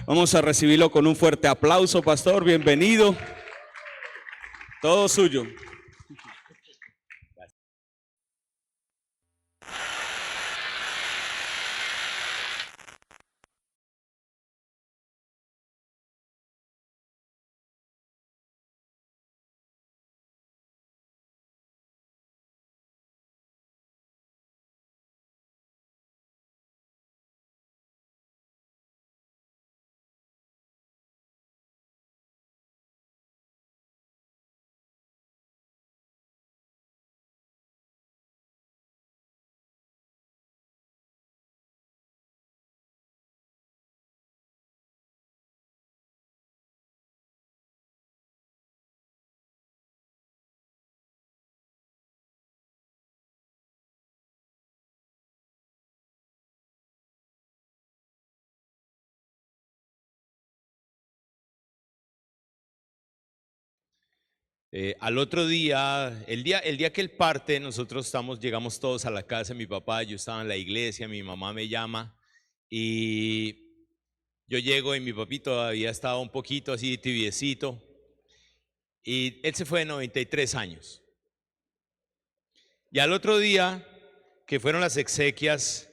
Vamos a recibirlo con un fuerte aplauso, pastor. Bienvenido. Todo suyo. Al otro día, el día que él parte, nosotros llegamos todos a la casa de mi papá. Yo estaba en la iglesia, mi mamá me llama y yo llego y mi papi todavía estaba un poquito así tibiecito y él se fue de 93 años. Y al otro día, que fueron las exequias,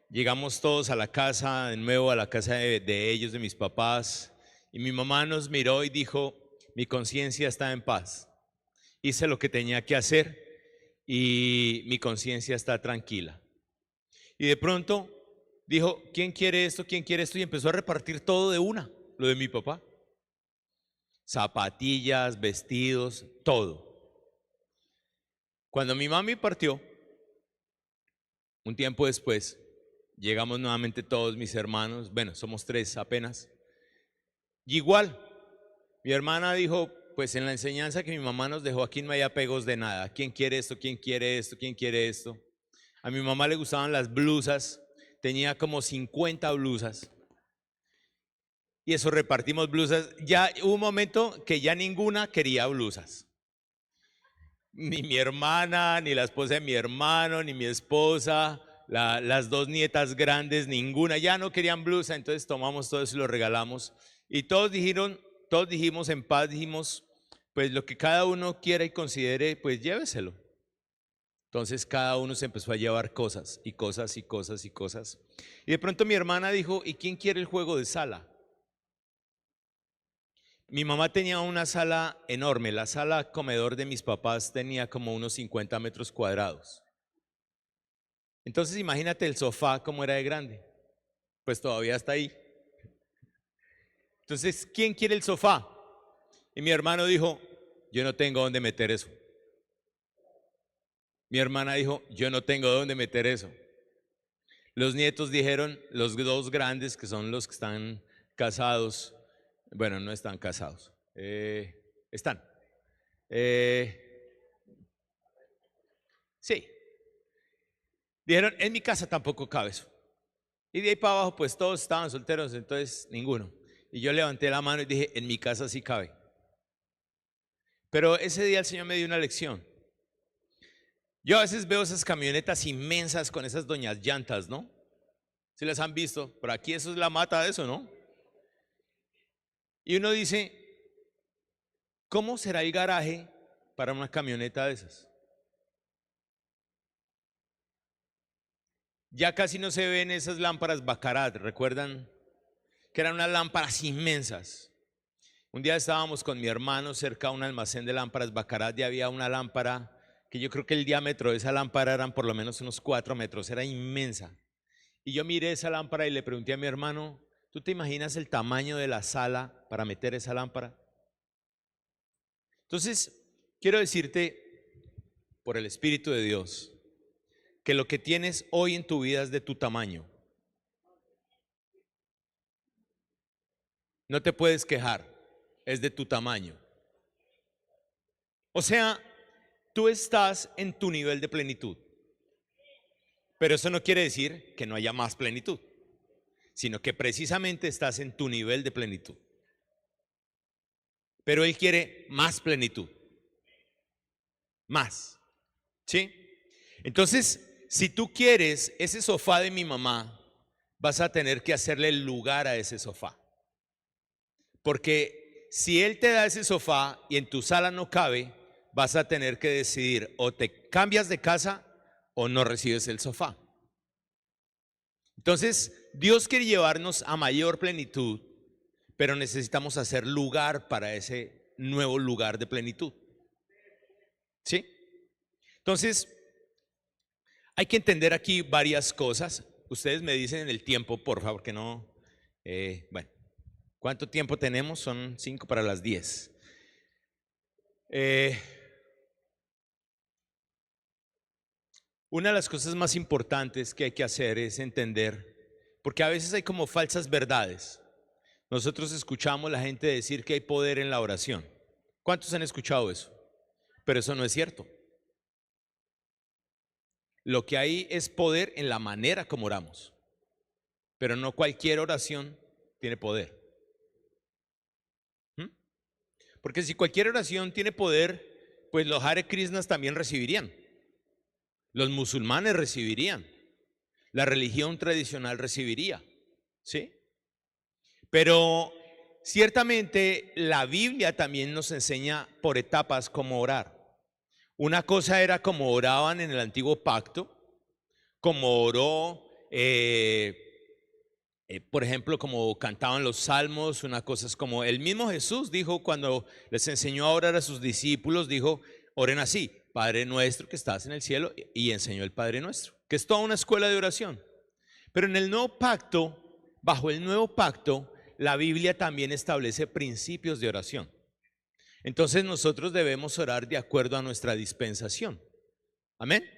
llegamos todos a la casa, de nuevo a la casa de ellos, de mis papás, y mi mamá nos miró y dijo: mi conciencia está en paz. Hice lo que tenía que hacer y mi conciencia está tranquila. Y de pronto dijo: ¿quién quiere esto? ¿Quién quiere esto? Y empezó a repartir todo de una, lo de mi papá. Zapatillas, vestidos, todo. Cuando mi mami partió, un tiempo después, llegamos nuevamente todos mis hermanos, bueno, somos 3 apenas. Y igual, mi hermana dijo: pues en la enseñanza que mi mamá nos dejó, aquí no hay apegos de nada. ¿Quién quiere esto? ¿Quién quiere esto? ¿Quién quiere esto? A mi mamá le gustaban las blusas, tenía como 50 blusas. Y eso, repartimos blusas. Ya hubo un momento que ya ninguna quería blusas. Ni mi hermana, ni la esposa de mi hermano, ni mi esposa, las 2 nietas grandes, ninguna, ya no querían blusa. Entonces tomamos todo eso y lo regalamos. Y todos dijimos en paz, dijimos: pues lo que cada uno quiera y considere, pues lléveselo. Entonces cada uno se empezó a llevar cosas y cosas y cosas y cosas. Y de pronto mi hermana dijo: ¿y quién quiere el juego de sala? Mi mamá tenía una sala enorme. La sala comedor de mis papás tenía como unos 50 metros cuadrados. Entonces imagínate el sofá como era de grande. Pues todavía está ahí. Entonces, ¿quién quiere el sofá? Y mi hermano dijo: yo no tengo dónde meter eso. Mi hermana dijo: yo no tengo dónde meter eso. Los nietos dijeron, los 2 grandes, que son los que están casados, bueno, no están casados, están. Sí. Dijeron: en mi casa tampoco cabe eso. Y de ahí para abajo, pues todos estaban solteros, entonces ninguno. Y yo levanté la mano y dije: en mi casa sí cabe. Pero ese día el Señor me dio una lección. Yo a veces veo esas camionetas inmensas con esas doñas llantas, ¿no? ¿Sí las han visto? Por aquí eso es la mata de eso, ¿no? Y uno dice: ¿cómo será el garaje para una camioneta de esas? Ya casi no se ven esas lámparas Baccarat, ¿recuerdan? Que eran unas lámparas inmensas. Un día estábamos con mi hermano cerca a un almacén de lámparas Baccarat y había una lámpara que yo creo que el diámetro de esa lámpara eran por lo menos unos 4 metros, era inmensa. Y yo miré esa lámpara y le pregunté a mi hermano: ¿tú te imaginas el tamaño de la sala para meter esa lámpara? Entonces, quiero decirte, por el Espíritu de Dios, que lo que tienes hoy en tu vida es de tu tamaño. No te puedes quejar, es de tu tamaño. O sea, tú estás en tu nivel de plenitud. Pero eso no quiere decir que no haya más plenitud, sino que precisamente estás en tu nivel de plenitud. Pero Él quiere más plenitud. Más. ¿Sí? Entonces, si tú quieres ese sofá de mi mamá, vas a tener que hacerle lugar a ese sofá. Porque si Él te da ese sofá y en tu sala no cabe, vas a tener que decidir o te cambias de casa o no recibes el sofá. Entonces, Dios quiere llevarnos a mayor plenitud, pero necesitamos hacer lugar para ese nuevo lugar de plenitud. ¿Sí? Entonces, hay que entender aquí varias cosas. Ustedes me dicen en el tiempo, por favor, que no. Bueno, ¿cuánto tiempo tenemos? Son 5 para las 10. Una de las cosas más importantes que hay que hacer es entender, porque a veces hay como falsas verdades. Nosotros escuchamos a la gente decir que hay poder en la oración. ¿Cuántos han escuchado eso? Pero eso no es cierto. Lo que hay es poder en la manera como oramos, pero no cualquier oración tiene poder. Porque si cualquier oración tiene poder, pues los Hare Krishnas también recibirían. Los musulmanes recibirían. La religión tradicional recibiría. ¿Sí? Pero ciertamente la Biblia también nos enseña por etapas cómo orar. Una cosa era como oraban en el antiguo pacto, como oró, por ejemplo, como cantaban los salmos. Una cosa es como el mismo Jesús dijo cuando les enseñó a orar a sus discípulos, dijo, oren así, Padre nuestro que estás en el cielo, y enseñó el Padre nuestro, que es toda una escuela de oración. Pero en el nuevo pacto, bajo el nuevo pacto, la Biblia también establece principios de oración. Entonces nosotros debemos orar de acuerdo a nuestra dispensación. Amén.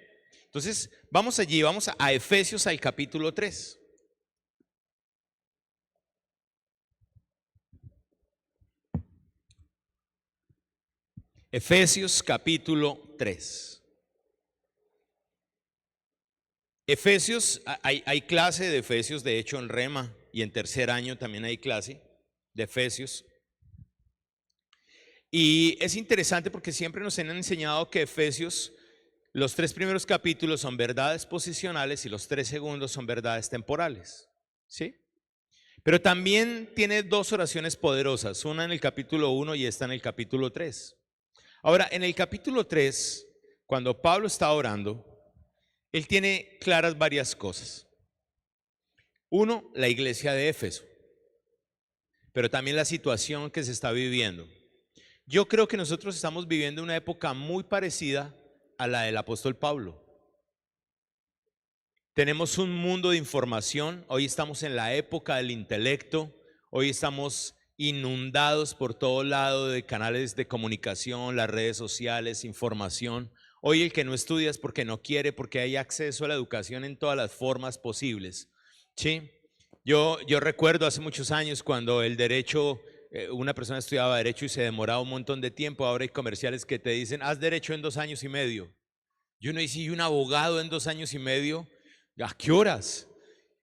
Entonces vamos allí, vamos a Efesios al capítulo 3. Efesios capítulo 3. Efesios, hay clase de Efesios, de hecho en Rema, y en tercer año también hay clase de Efesios. Y es interesante porque siempre nos han enseñado que Efesios, los 3 primeros capítulos son verdades posicionales y los 3 segundos son verdades temporales. ¿Sí? Pero también tiene 2 oraciones poderosas, una en el capítulo 1 y esta en el capítulo 3. Ahora, en el capítulo 3, cuando Pablo está orando, él tiene claras varias cosas. Uno, la iglesia de Éfeso, pero también la situación que se está viviendo. Yo creo que nosotros estamos viviendo una época muy parecida a la del apóstol Pablo. Tenemos un mundo de información, hoy estamos en la época del intelecto, hoy estamos inundados por todo lado de canales de comunicación, las redes sociales, información. Hoy el que no estudia es porque no quiere, porque hay acceso a la educación en todas las formas posibles. ¿Sí? Yo recuerdo hace muchos años cuando el derecho, una persona estudiaba derecho y se demoraba un montón de tiempo. Ahora hay comerciales que te dicen, haz derecho en 2 años y medio. Yo no hice un abogado en 2 años y medio. ¿A qué horas?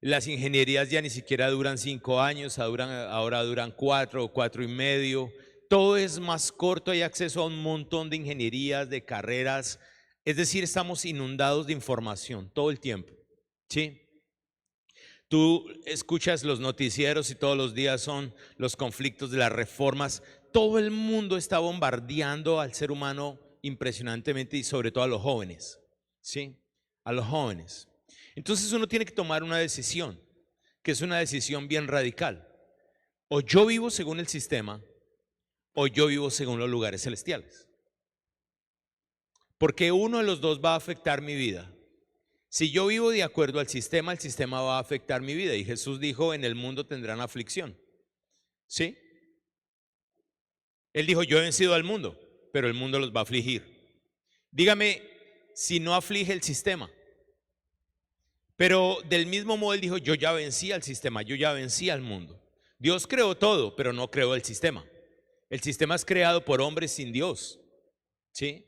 Las ingenierías ya ni siquiera duran 5 años, ahora duran 4 o 4 y medio. Todo es más corto, hay acceso a un montón de ingenierías, de carreras. Es decir, estamos inundados de información todo el tiempo. ¿Sí? Tú escuchas los noticieros y todos los días son los conflictos de las reformas. Todo el mundo está bombardeando al ser humano impresionantemente y sobre todo a los jóvenes. ¿Sí? A los jóvenes. Entonces uno tiene que tomar una decisión, que es una decisión bien radical. O yo vivo según el sistema, o yo vivo según los lugares celestiales. Porque uno de los dos va a afectar mi vida. Si yo vivo de acuerdo al sistema, el sistema va a afectar mi vida. Y Jesús dijo, en el mundo tendrán aflicción. ¿Sí? Él dijo, yo he vencido al mundo, pero el mundo los va a afligir. Dígame si no aflige el sistema. Pero del mismo modo él dijo, yo ya vencí al sistema, yo ya vencí al mundo. Dios creó todo, pero no creó el sistema. El sistema es creado por hombres sin Dios. ¿Sí?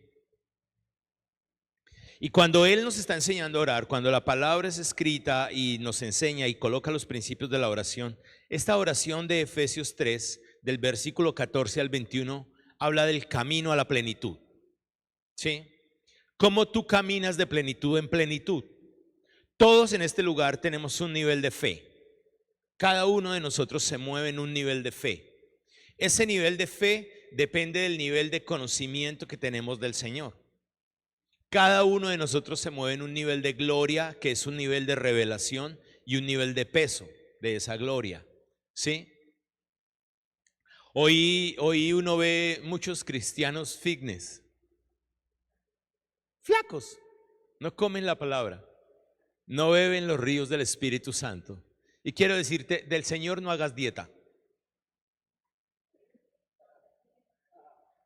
Y cuando Él nos está enseñando a orar, cuando la palabra es escrita y nos enseña y coloca los principios de la oración, esta oración de Efesios 3, del versículo 14 al 21, habla del camino a la plenitud. ¿Sí? ¿Cómo tú caminas de plenitud en plenitud? Todos en este lugar tenemos un nivel de fe. Cada uno de nosotros se mueve en un nivel de fe. Ese nivel de fe depende del nivel de conocimiento que tenemos del Señor. Cada uno de nosotros se mueve en un nivel de gloria, que es un nivel de revelación, y un nivel de peso de esa gloria. ¿Sí? Hoy uno ve muchos cristianos fitness, flacos, no comen la palabra, no beben los ríos del Espíritu Santo. Y quiero decirte, del Señor no hagas dieta.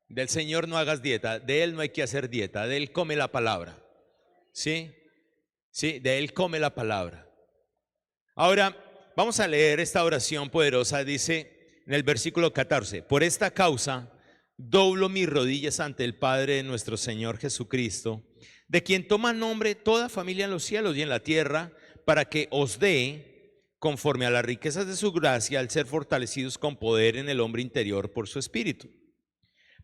Del Señor no hagas dieta, de Él no hay que hacer dieta, de Él come la palabra. ¿Sí? Sí, de Él come la palabra. Ahora, vamos a leer esta oración poderosa, dice en el versículo 14, por esta causa doblo mis rodillas ante el Padre de nuestro Señor Jesucristo, de quien toma nombre toda familia en los cielos y en la tierra, para que os dé, conforme a las riquezas de su gracia, al ser fortalecidos con poder en el hombre interior por su Espíritu,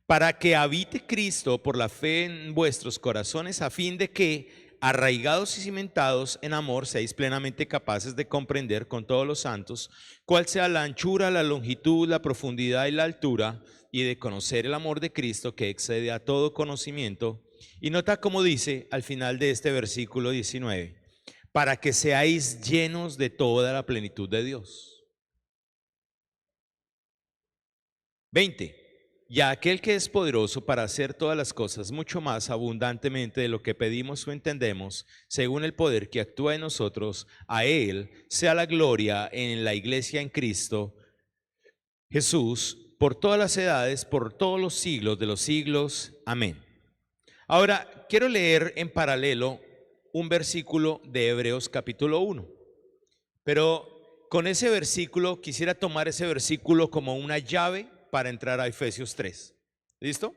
para que habite Cristo por la fe en vuestros corazones, a fin de que, arraigados y cimentados en amor, seáis plenamente capaces de comprender con todos los santos cuál sea la anchura, la longitud, la profundidad y la altura, y de conocer el amor de Cristo que excede a todo conocimiento. Y nota cómo dice al final de este versículo 19, para que seáis llenos de toda la plenitud de Dios. 20. Y a aquel que es poderoso para hacer todas las cosas mucho más abundantemente de lo que pedimos o entendemos, según el poder que actúa en nosotros, a Él sea la gloria en la iglesia en Cristo Jesús, por todas las edades, por todos los siglos de los siglos. Amén. Ahora, quiero leer en paralelo un versículo de Hebreos capítulo 1, pero con ese versículo quisiera tomar ese versículo como una llave para entrar a Efesios 3. ¿Listo?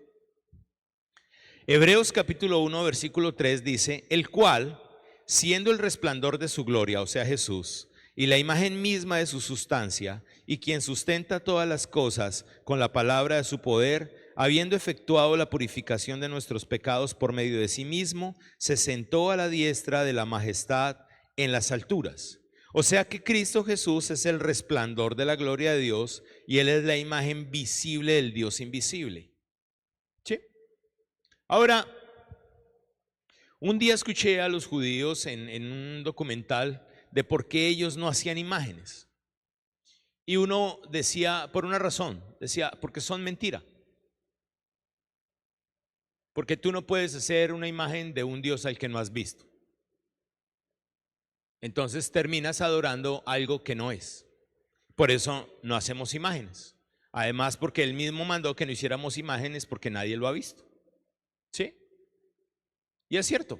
Hebreos capítulo 1, versículo 3 dice, el cual, siendo el resplandor de su gloria, o sea Jesús, y la imagen misma de su sustancia, y quien sustenta todas las cosas con la palabra de su poder, habiendo efectuado la purificación de nuestros pecados por medio de sí mismo, se sentó a la diestra de la majestad en las alturas. O sea que Cristo Jesús es el resplandor de la gloria de Dios y Él es la imagen visible del Dios invisible. ¿Sí? Ahora, un día escuché a los judíos en un documental de por qué ellos no hacían imágenes. Y uno decía, por una razón, decía, porque son mentira. Porque tú no puedes hacer una imagen de un Dios al que no has visto. Entonces terminas adorando algo que no es. Por eso no hacemos imágenes. Además, porque Él mismo mandó que no hiciéramos imágenes porque nadie lo ha visto. ¿Sí? Y es cierto.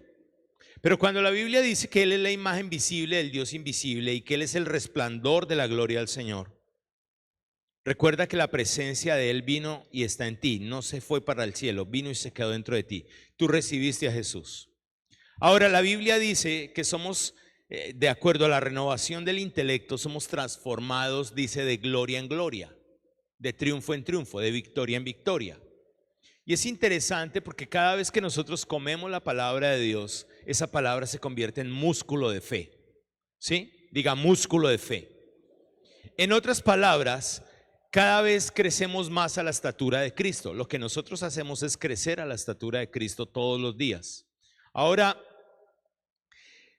Pero cuando la Biblia dice que Él es la imagen visible del Dios invisible y que Él es el resplandor de la gloria del Señor, recuerda que la presencia de Él vino y está en ti, no se fue para el cielo, vino y se quedó dentro de ti. Tú recibiste a Jesús. Ahora, la Biblia dice que somos, de acuerdo a la renovación del intelecto, somos transformados, dice, de gloria en gloria, de triunfo en triunfo, de victoria en victoria. Y es interesante porque cada vez que nosotros comemos la palabra de Dios, esa palabra se convierte en músculo de fe. ¿Sí? Diga músculo de fe. En otras palabras, cada vez crecemos más a la estatura de Cristo. Lo que nosotros hacemos es crecer a la estatura de Cristo todos los días. Ahora,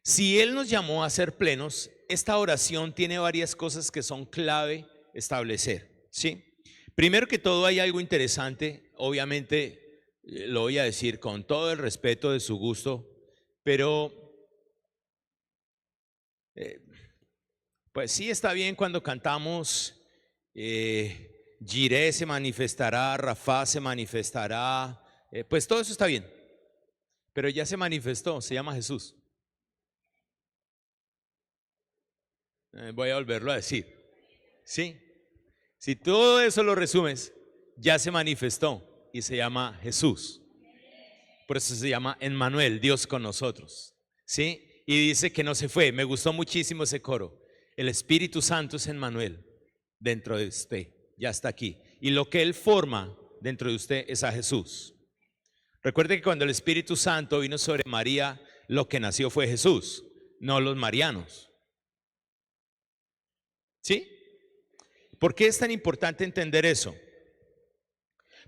si Él nos llamó a ser plenos, esta oración tiene varias cosas que son clave establecer. ¿Sí? Primero que todo, hay algo interesante, obviamente lo voy a decir con todo el respeto de su gusto, pero pues sí está bien cuando cantamos Jireh se manifestará, Rafa se manifestará, pues todo eso está bien, pero ya se manifestó, se llama Jesús. Voy a volverlo a decir, ¿sí? Si todo eso lo resumes, ya se manifestó y se llama Jesús. Por eso se llama Emmanuel, Dios con nosotros. ¿Sí? Y dice que no se fue. Me gustó muchísimo ese coro. El Espíritu Santo es Emmanuel dentro de usted. Ya está aquí. Y lo que Él forma dentro de usted es a Jesús. Recuerde que cuando el Espíritu Santo vino sobre María, lo que nació fue Jesús, no los marianos. ¿Sí? ¿Por qué es tan importante entender eso?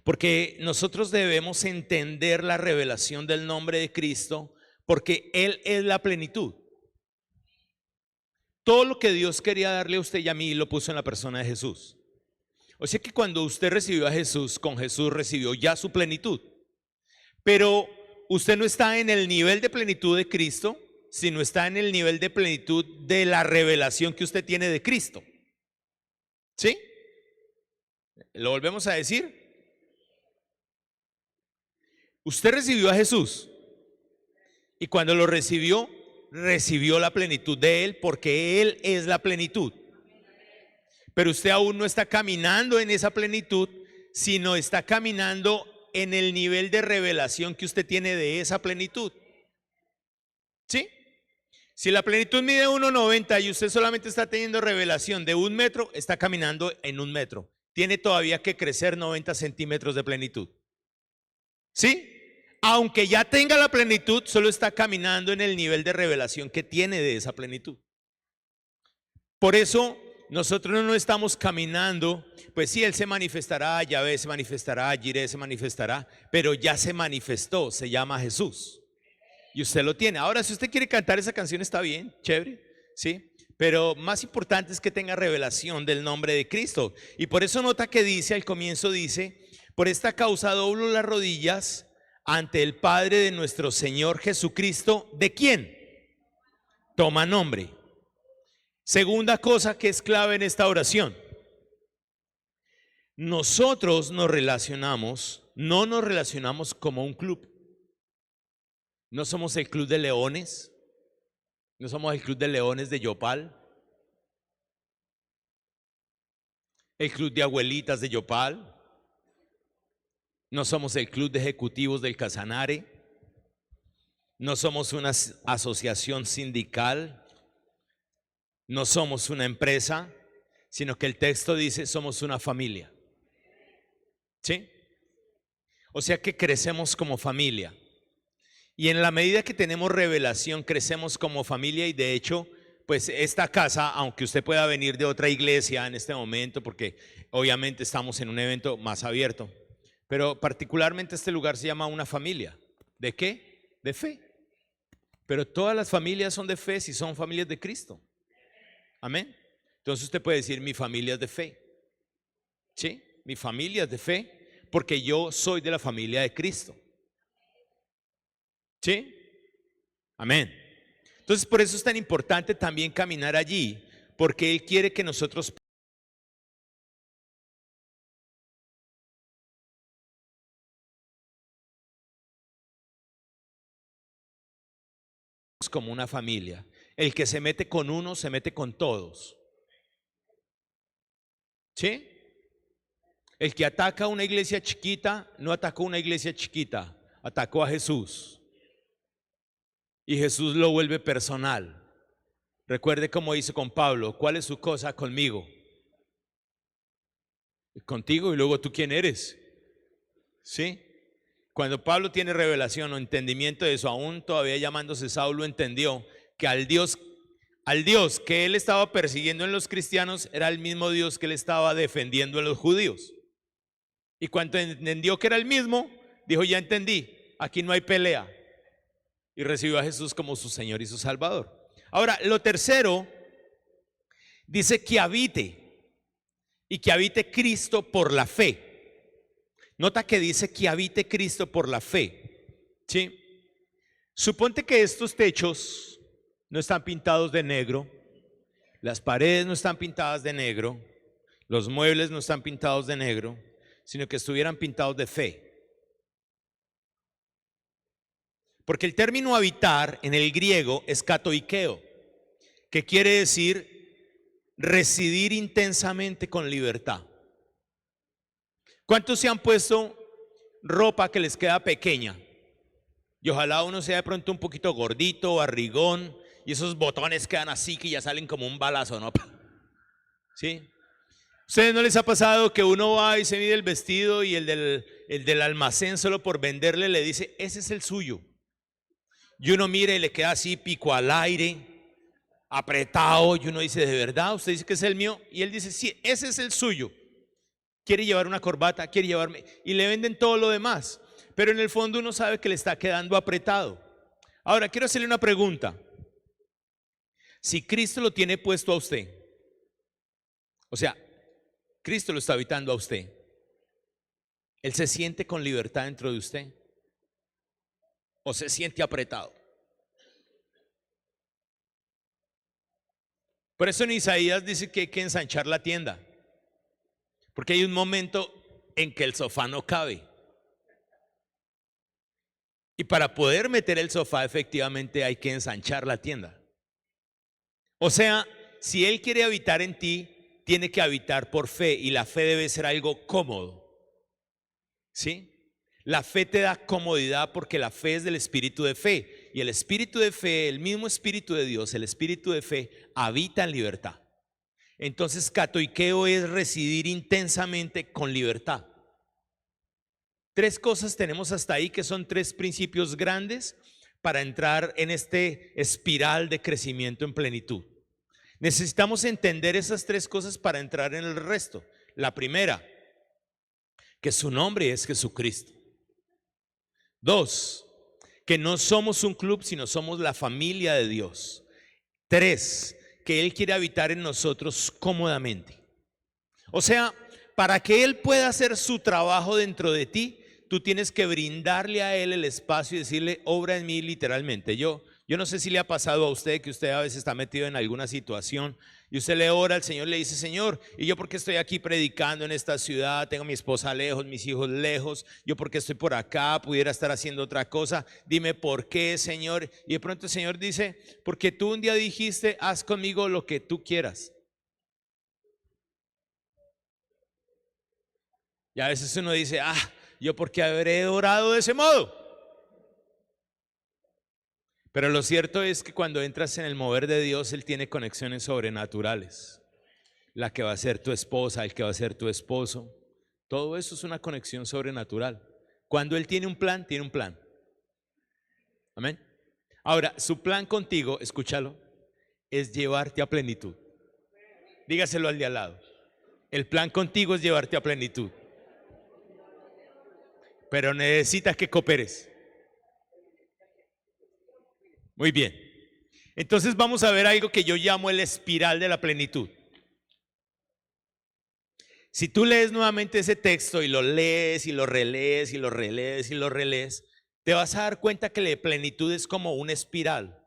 Porque nosotros debemos entender la revelación del nombre de Cristo, porque Él es la plenitud. Todo lo que Dios quería darle a usted y a mí lo puso en la persona de Jesús. O sea que cuando usted recibió a Jesús, con Jesús recibió ya su plenitud. Pero usted no está en el nivel de plenitud de Cristo, sino está en el nivel de plenitud de la revelación que usted tiene de Cristo. ¿Sí? ¿Lo volvemos a decir? Usted recibió a Jesús y cuando lo recibió, recibió la plenitud de Él, porque Él es la plenitud. Pero usted aún no está caminando en esa plenitud, sino está caminando en el nivel de revelación que usted tiene de esa plenitud. ¿Sí? Si la plenitud mide 1,90 y usted solamente está teniendo revelación de 1 metro, está caminando en 1 metro. Tiene todavía que crecer 90 centímetros de plenitud. ¿Sí? Aunque ya tenga la plenitud, solo está caminando en el nivel de revelación que tiene de esa plenitud. Por eso nosotros no estamos caminando, pues sí, Él se manifestará, Yahvé se manifestará, Jireh se manifestará, pero ya se manifestó, se llama Jesús. Y usted lo tiene. Ahora, si usted quiere cantar esa canción, está bien, chévere, ¿sí? Pero más importante es que tenga revelación del nombre de Cristo. Y por eso nota que dice, al comienzo dice, por esta causa doblo las rodillas ante el Padre de nuestro Señor Jesucristo. ¿De quién? Toma nombre. Segunda cosa que es clave en esta oración. Nosotros nos relacionamos, no nos relacionamos como un club. No somos el club de leones, no somos el club de leones de Yopal, el club de abuelitas de Yopal, no somos el club de ejecutivos del Casanare, no somos una asociación sindical, no somos una empresa, sino que el texto dice somos una familia. ¿Sí? O sea que crecemos como familia. Y en la medida que tenemos revelación, crecemos como familia y de hecho, pues esta casa, aunque usted pueda venir de otra iglesia en este momento, porque obviamente estamos en un evento más abierto, pero particularmente este lugar se llama una familia. ¿De qué? De fe. Pero todas las familias son de fe si son familias de Cristo. Amén. Entonces usted puede decir, mi familia es de fe. ¿Sí? Mi familia es de fe porque yo soy de la familia de Cristo. ¿Sí? Amén. Entonces por eso es tan importante también caminar allí, porque Él quiere que nosotros como una familia. El que se mete con uno, se mete con todos. ¿Sí? El que ataca a una iglesia chiquita, no atacó a una iglesia chiquita, atacó a Jesús. Y Jesús lo vuelve personal. Recuerde cómo hizo con Pablo. ¿Cuál es su cosa conmigo? Contigo y luego tú quién eres. ¿Sí? Cuando Pablo tiene revelación o entendimiento de eso, aún todavía llamándose Saulo, entendió que al Dios que él estaba persiguiendo en los cristianos era el mismo Dios que él estaba defendiendo en los judíos. Y cuando entendió que era el mismo, dijo, ya entendí, aquí no hay pelea. Y recibió a Jesús como su Señor y su Salvador. Ahora, lo tercero, dice que habite, y que habite Cristo por la fe. Nota que dice que habite Cristo por la fe. ¿Sí? Suponte que estos techos no están pintados de negro, las paredes no están pintadas de negro, los muebles no están pintados de negro, sino que estuvieran pintados de fe. Porque el término habitar en el griego es katoikeo, que quiere decir residir intensamente con libertad. ¿Cuántos se han puesto ropa que les queda pequeña? Y ojalá uno sea de pronto un poquito gordito, barrigón, y esos botones quedan así que ya salen como un balazo, ¿no? ¿Sí? ¿Ustedes no les ha pasado que uno va y se mide el vestido y el del almacén solo por venderle le dice, ese es el suyo? Y uno mira y le queda así pico al aire, apretado, y uno dice, ¿de verdad? ¿Usted dice que es el mío? Y él dice, sí, ese es el suyo. quiere llevar una corbata, quiere llevarme, y le venden todo lo demás, pero en el fondo uno sabe que le está quedando apretado. Ahora, quiero hacerle una pregunta. Si Cristo lo tiene puesto a usted, o sea, Cristo lo está habitando a usted, ¿él se siente con libertad dentro de usted o se siente apretado? Por eso en Isaías dice que hay que ensanchar la tienda, porque hay un momento en que el sofá no cabe. Y para poder meter el sofá efectivamente hay que ensanchar la tienda. O sea, si Él quiere habitar en ti, tiene que habitar por fe, y la fe debe ser algo cómodo. ¿Sí? La fe te da comodidad porque la fe es del espíritu de fe. Y el espíritu de fe, el mismo espíritu de Dios, el espíritu de fe, habita en libertad. Entonces, catoikeo es residir intensamente con libertad. Tres cosas tenemos hasta ahí que son tres principios grandes para entrar en este espiral de crecimiento en plenitud. Necesitamos entender esas tres cosas para entrar en el resto. La primera, que su nombre es Jesucristo. Dos, que no somos un club, sino somos la familia de Dios. Tres, que Él quiere habitar en nosotros cómodamente. O sea, para que Él pueda hacer su trabajo dentro de ti, tú tienes que brindarle a Él el espacio y decirle, obra en mí literalmente. Yo no sé si le ha pasado a usted que usted a veces está metido en alguna situación y usted le ora al Señor, le dice, Señor, ¿y yo por qué estoy aquí predicando en esta ciudad? Tengo a mi esposa lejos, mis hijos lejos, yo por qué estoy por acá, pudiera estar haciendo otra cosa, dime por qué, Señor. Y de pronto el Señor dice, porque tú un día dijiste, haz conmigo lo que tú quieras. Y a veces uno dice, yo por qué habré orado de ese modo. Pero lo cierto es que cuando entras en el mover de Dios, Él tiene conexiones sobrenaturales. La que va a ser tu esposa, el que va a ser tu esposo. Todo eso es una conexión sobrenatural. Cuando Él tiene un plan, tiene un plan. Amén. Ahora, su plan contigo, escúchalo, es llevarte a plenitud. Dígaselo al de al lado. El plan contigo es llevarte a plenitud. Pero necesitas que cooperes. Muy bien. Entonces vamos a ver algo que yo llamo el espiral de la plenitud. Si tú lees nuevamente ese texto y lo lees y lo relees y lo relees y lo relees, te vas a dar cuenta que la plenitud es como una espiral.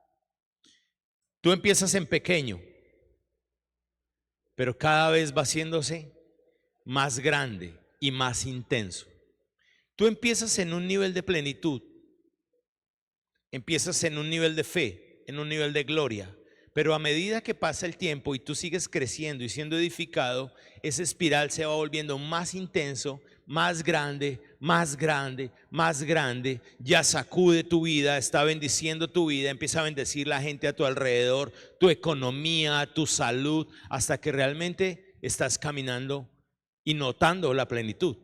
Tú empiezas en pequeño, pero cada vez va haciéndose más grande y más intenso. Tú empiezas en un nivel de plenitud, empiezas en un nivel de fe, en un nivel de gloria, pero a medida que pasa el tiempo y tú sigues creciendo y siendo edificado, esa espiral se va volviendo más intenso, más grande, más grande, más grande. Ya sacude tu vida, está bendiciendo tu vida, empieza a bendecir la gente a tu alrededor, tu economía, tu salud, hasta que realmente estás caminando y notando la plenitud.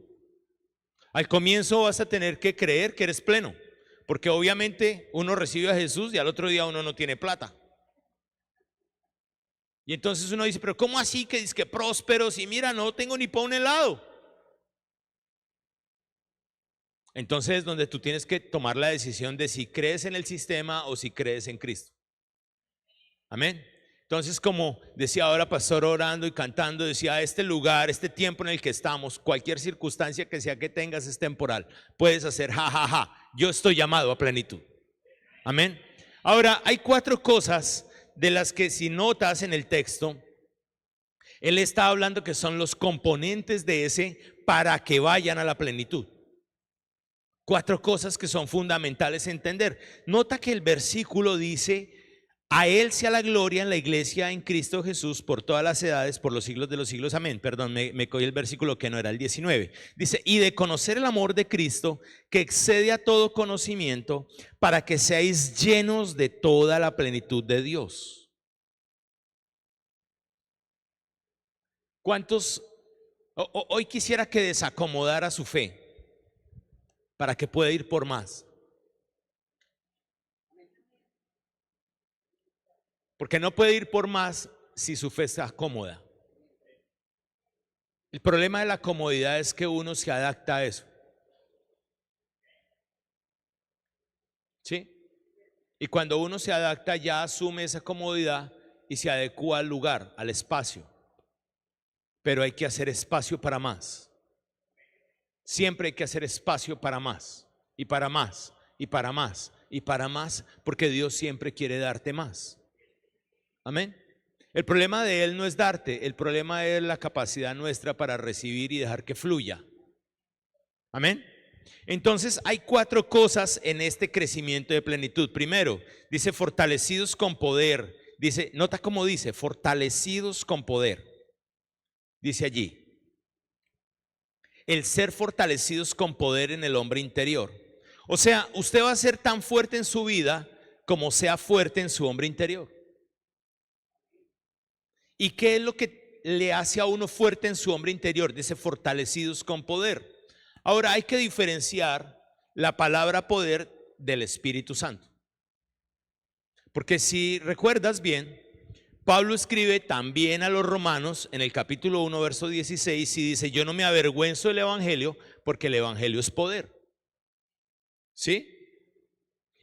Al comienzo vas a tener que creer que eres pleno, porque obviamente uno recibe a Jesús y al otro día uno no tiene plata. Y entonces uno dice, pero ¿cómo así que dice que próspero si mira, no tengo ni para un helado? Entonces es donde tú tienes que tomar la decisión de si crees en el sistema o si crees en Cristo. Amén. Entonces, como decía ahora pastor orando y cantando, decía, este lugar, este tiempo en el que estamos, cualquier circunstancia que sea que tengas es temporal. Puedes hacer ja. Yo estoy llamado a plenitud. Amén. Ahora, hay cuatro cosas de las que si notas en el texto, él está hablando que son los componentes de ese para que vayan a la plenitud. Cuatro cosas que son fundamentales entender. Nota que el versículo dice, a Él sea la gloria en la iglesia en Cristo Jesús por todas las edades, por los siglos de los siglos. Amén. Perdón, me cogí el versículo que no era el 19. Dice, y de conocer el amor de Cristo que excede a todo conocimiento, para que seáis llenos de toda la plenitud de Dios. ¿Cuántos hoy quisiera que desacomodara su fe para que pueda ir por más? Porque no puede ir por más si su fe está cómoda. El problema de la comodidad es que uno se adapta a eso. ¿Sí? Y cuando uno se adapta ya asume esa comodidad y se adecua al lugar, al espacio. Pero hay que hacer espacio para más. Siempre hay que hacer espacio para más y para más y para más y para más, porque Dios siempre quiere darte más. Amén. El problema de Él no es darte, el problema es la capacidad nuestra para recibir y dejar que fluya. Amén. Entonces hay 4 cosas en este crecimiento de plenitud. Primero, dice fortalecidos con poder. Dice, nota cómo dice, fortalecidos con poder. Dice allí, el ser fortalecidos con poder en el hombre interior. O sea, usted va a ser tan fuerte en su vida como sea fuerte en su hombre interior. ¿Y qué es lo que le hace a uno fuerte en su hombre interior? Dice fortalecidos con poder. Ahora hay que diferenciar la palabra poder del Espíritu Santo. Porque si recuerdas bien, Pablo escribe también a los romanos en el capítulo 1, verso 16 y dice, yo no me avergüenzo del evangelio porque el evangelio es poder. ¿Sí?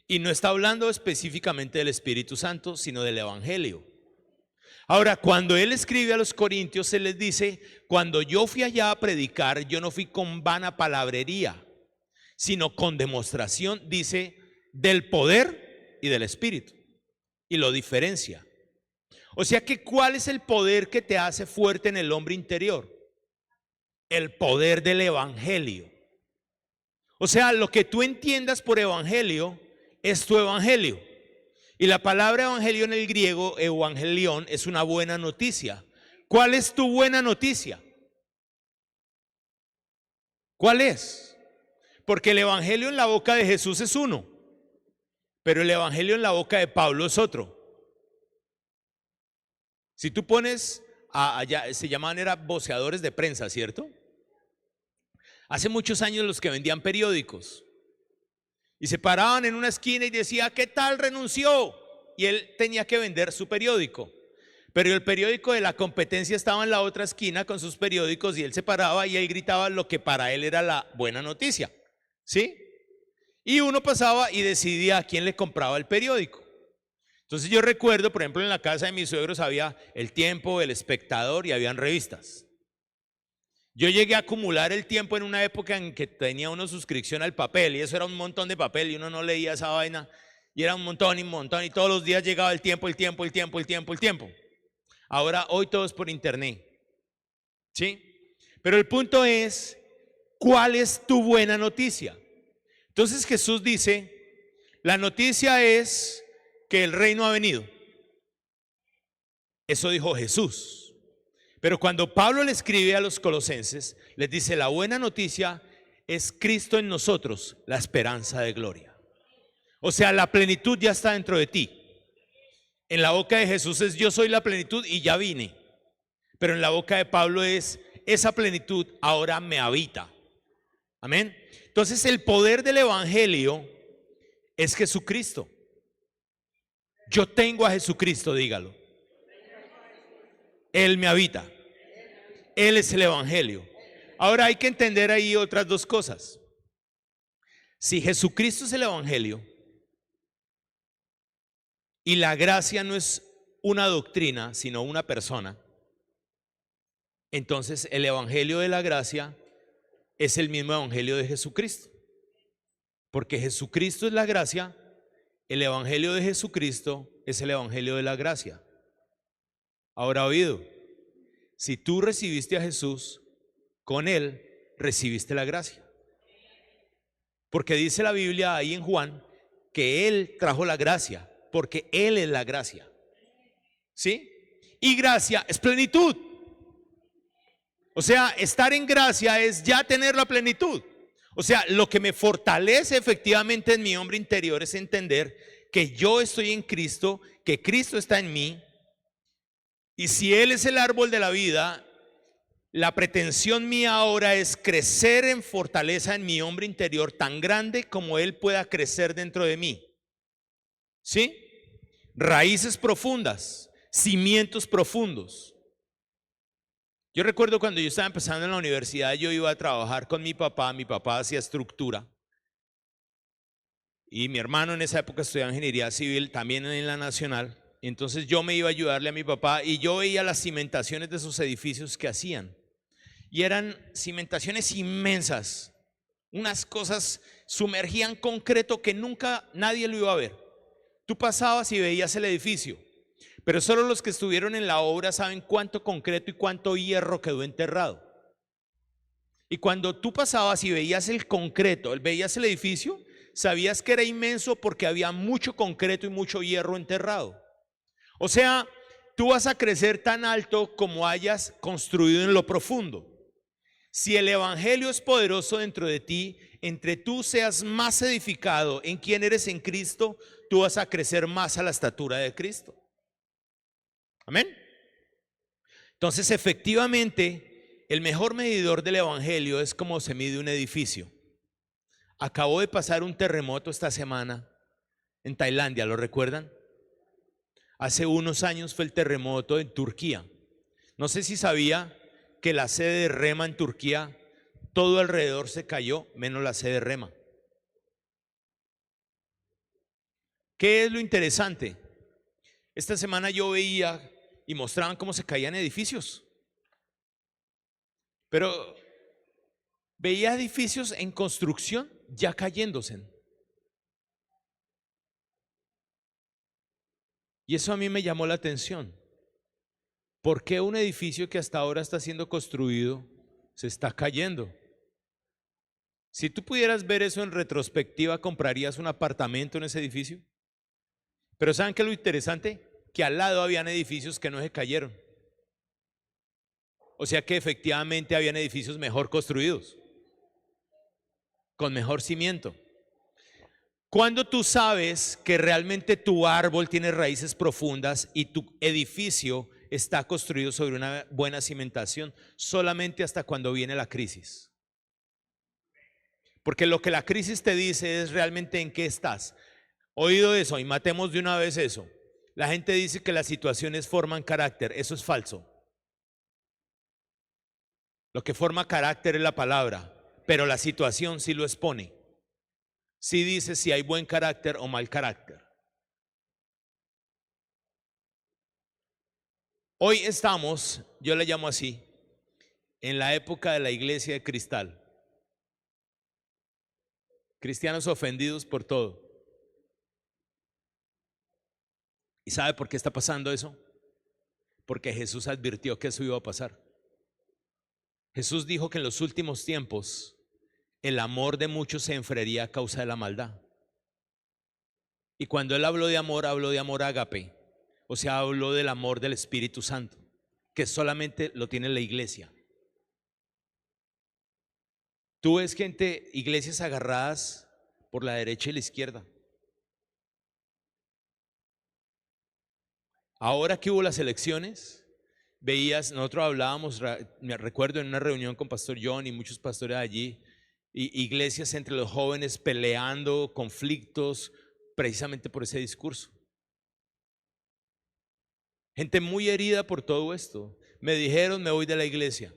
Y no está hablando específicamente del Espíritu Santo, sino del evangelio. Ahora, cuando él escribe a los corintios, él les dice, cuando yo fui allá a predicar, yo no fui con vana palabrería, sino con demostración, dice, del poder y del Espíritu. Y lo diferencia. O sea que, ¿cuál es el poder que te hace fuerte en el hombre interior? El poder del evangelio. O sea, lo que tú entiendas por evangelio es tu evangelio. Y la palabra evangelio en el griego, evangelión, es una buena noticia. ¿Cuál es tu buena noticia? ¿Cuál es? Porque el evangelio en la boca de Jesús es uno, pero el evangelio en la boca de Pablo es otro. Si tú pones, allá se llamaban, eran voceadores de prensa, ¿cierto? Hace muchos años los que vendían periódicos y se paraban en una esquina y decía, ¿qué tal renunció? Y él tenía que vender su periódico, pero el periódico de la competencia estaba en la otra esquina con sus periódicos y él se paraba y él gritaba lo que para él era la buena noticia, ¿sí? Y uno pasaba y decidía a quién le compraba el periódico. Entonces yo recuerdo, por ejemplo, en la casa de mis suegros había El Tiempo, El Espectador y habían revistas. Yo llegué a acumular El Tiempo en una época en que tenía una suscripción al papel y eso era un montón de papel y uno no leía esa vaina y era un montón y todos los días llegaba El Tiempo, El Tiempo, El Tiempo, El Tiempo, El Tiempo. Ahora, hoy todo es por internet, ¿sí? Pero el punto es, ¿cuál es tu buena noticia? Entonces Jesús dice, la noticia es que el reino ha venido. Eso dijo Jesús. Pero cuando Pablo le escribe a los colosenses, les dice, la buena noticia es Cristo en nosotros, la esperanza de gloria. O sea, la plenitud ya está dentro de ti. En la boca de Jesús es yo soy la plenitud y ya vine. Pero en la boca de Pablo es esa plenitud ahora me habita. Amén. Entonces el poder del evangelio es Jesucristo. Yo tengo a Jesucristo, dígalo. Él me habita. Él es el evangelio. Ahora hay que entender ahí otras 2 cosas. Si Jesucristo es el evangelio y la gracia no es una doctrina, sino una persona, entonces el evangelio de la gracia es el mismo evangelio de Jesucristo. Porque Jesucristo es la gracia, el evangelio de Jesucristo es el evangelio de la gracia. Ahora oído, si tú recibiste a Jesús, con Él recibiste la gracia. Porque dice la Biblia ahí en Juan que Él trajo la gracia, porque Él es la gracia. ¿Sí? Y gracia es plenitud. O sea, estar en gracia es ya tener la plenitud. O sea, lo que me fortalece efectivamente en mi hombre interior es entender que yo estoy en Cristo, que Cristo está en mí. Y si Él es el árbol de la vida, la pretensión mía ahora es crecer en fortaleza en mi hombre interior tan grande como Él pueda crecer dentro de mí. ¿Sí? Raíces profundas, cimientos profundos. Yo recuerdo cuando yo estaba empezando en la universidad, yo iba a trabajar con mi papá hacía estructura, y mi hermano en esa época estudiaba ingeniería civil, también en la Nacional. Entonces yo me iba a ayudarle a mi papá y yo veía las cimentaciones de esos edificios que hacían. Y eran cimentaciones inmensas, unas cosas, sumergían concreto que nunca nadie lo iba a ver. Tú pasabas y veías el edificio, pero solo los que estuvieron en la obra saben cuánto concreto y cuánto hierro quedó enterrado. Y cuando tú pasabas y veías el concreto, veías el edificio, sabías que era inmenso porque había mucho concreto y mucho hierro enterrado. O sea, tú vas a crecer tan alto como hayas construido en lo profundo. Si el evangelio es poderoso dentro de ti, entre tú seas más edificado en quién eres en Cristo, tú vas a crecer más a la estatura de Cristo. Amén. Entonces, efectivamente, el mejor medidor del evangelio es cómo se mide un edificio. Acabó de pasar un terremoto esta semana en Tailandia, ¿lo recuerdan? Hace unos años fue el terremoto en Turquía. No sé si sabía que la sede de Rema en Turquía, todo alrededor se cayó, menos la sede de Rema. ¿Qué es lo interesante? Esta semana yo veía y mostraban cómo se caían edificios, pero veía edificios en construcción ya cayéndose. Y eso a mí me llamó la atención. ¿Por qué un edificio que hasta ahora está siendo construido se está cayendo? Si tú pudieras ver eso en retrospectiva, ¿comprarías un apartamento en ese edificio? Pero ¿saben qué es lo interesante? Que al lado habían edificios que no se cayeron. O sea que efectivamente habían edificios mejor construidos, con mejor cimiento. Cuando tú sabes que realmente tu árbol tiene raíces profundas y tu edificio está construido sobre una buena cimentación, solamente hasta cuando viene la crisis. Porque lo que la crisis te dice es realmente en qué estás. Oído eso y matemos de una vez eso. La gente dice que las situaciones forman carácter, eso es falso. Lo que forma carácter es la palabra, pero la situación sí lo expone. Sí dice si hay buen carácter o mal carácter. Hoy estamos, yo le llamo así, en la época de la iglesia de cristal. Cristianos ofendidos por todo. ¿Y sabe por qué está pasando eso? Porque Jesús advirtió que eso iba a pasar. Jesús dijo que en los últimos tiempos el amor de muchos se enfriaría a causa de la maldad. Y cuando él habló de amor ágape. O sea, habló del amor del Espíritu Santo, que solamente lo tiene la iglesia. Tú ves gente, iglesias agarradas por la derecha y la izquierda. Ahora que hubo las elecciones, veías, nosotros hablábamos, me recuerdo en una reunión con Pastor John y muchos pastores allí, iglesias entre los jóvenes peleando, conflictos, precisamente por ese discurso. Gente muy herida por todo esto. Me dijeron, me voy de la iglesia.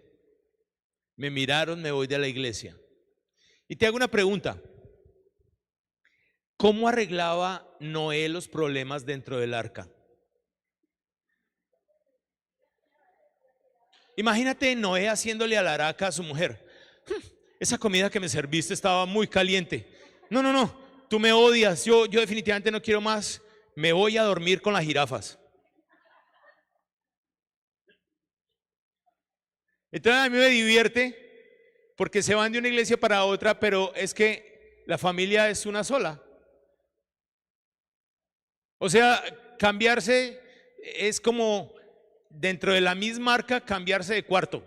Me miraron, me voy de la iglesia. Y te hago una pregunta. ¿Cómo arreglaba Noé los problemas dentro del arca? Imagínate Noé haciéndole alaraca a su mujer. Esa comida que me serviste estaba muy caliente. No, tú me odias, yo definitivamente no quiero más. Me voy a dormir con las jirafas. Entonces a mí me divierte porque se van de una iglesia para otra, pero es que la familia es una sola. O sea, cambiarse es como dentro de la misma arca cambiarse de cuarto.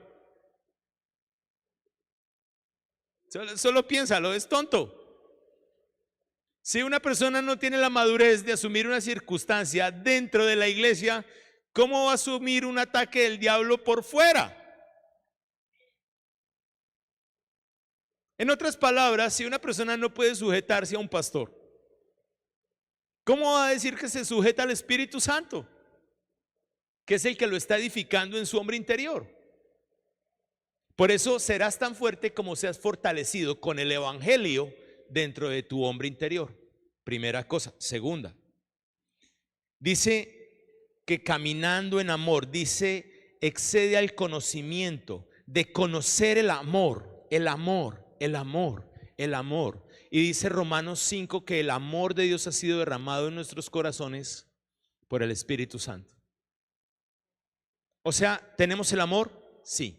Solo piénsalo, es tonto. Si una persona no tiene la madurez de asumir una circunstancia dentro de la iglesia, ¿cómo va a asumir un ataque del diablo por fuera? En otras palabras, si una persona no puede sujetarse a un pastor, ¿cómo va a decir que se sujeta al Espíritu Santo? Que es el que lo está edificando en su hombre interior. Por eso serás tan fuerte como seas fortalecido con el evangelio dentro de tu hombre interior. Primera cosa. Segunda, dice que caminando en amor, dice, excede al conocimiento, de conocer el amor, el amor, el amor, el amor. Y dice Romanos 5 que el amor de Dios ha sido derramado en nuestros corazones por el Espíritu Santo. O sea, ¿tenemos el amor? Sí.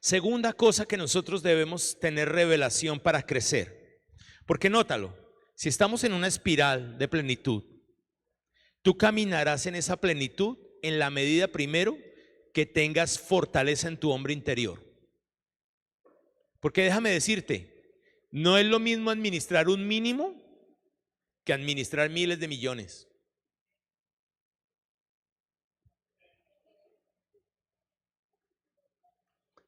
Segunda cosa que nosotros debemos tener revelación para crecer. Porque nótalo, si estamos en una espiral de plenitud, tú caminarás en esa plenitud en la medida primero que tengas fortaleza en tu hombre interior. Porque déjame decirte, no es lo mismo administrar un mínimo que administrar miles de millones.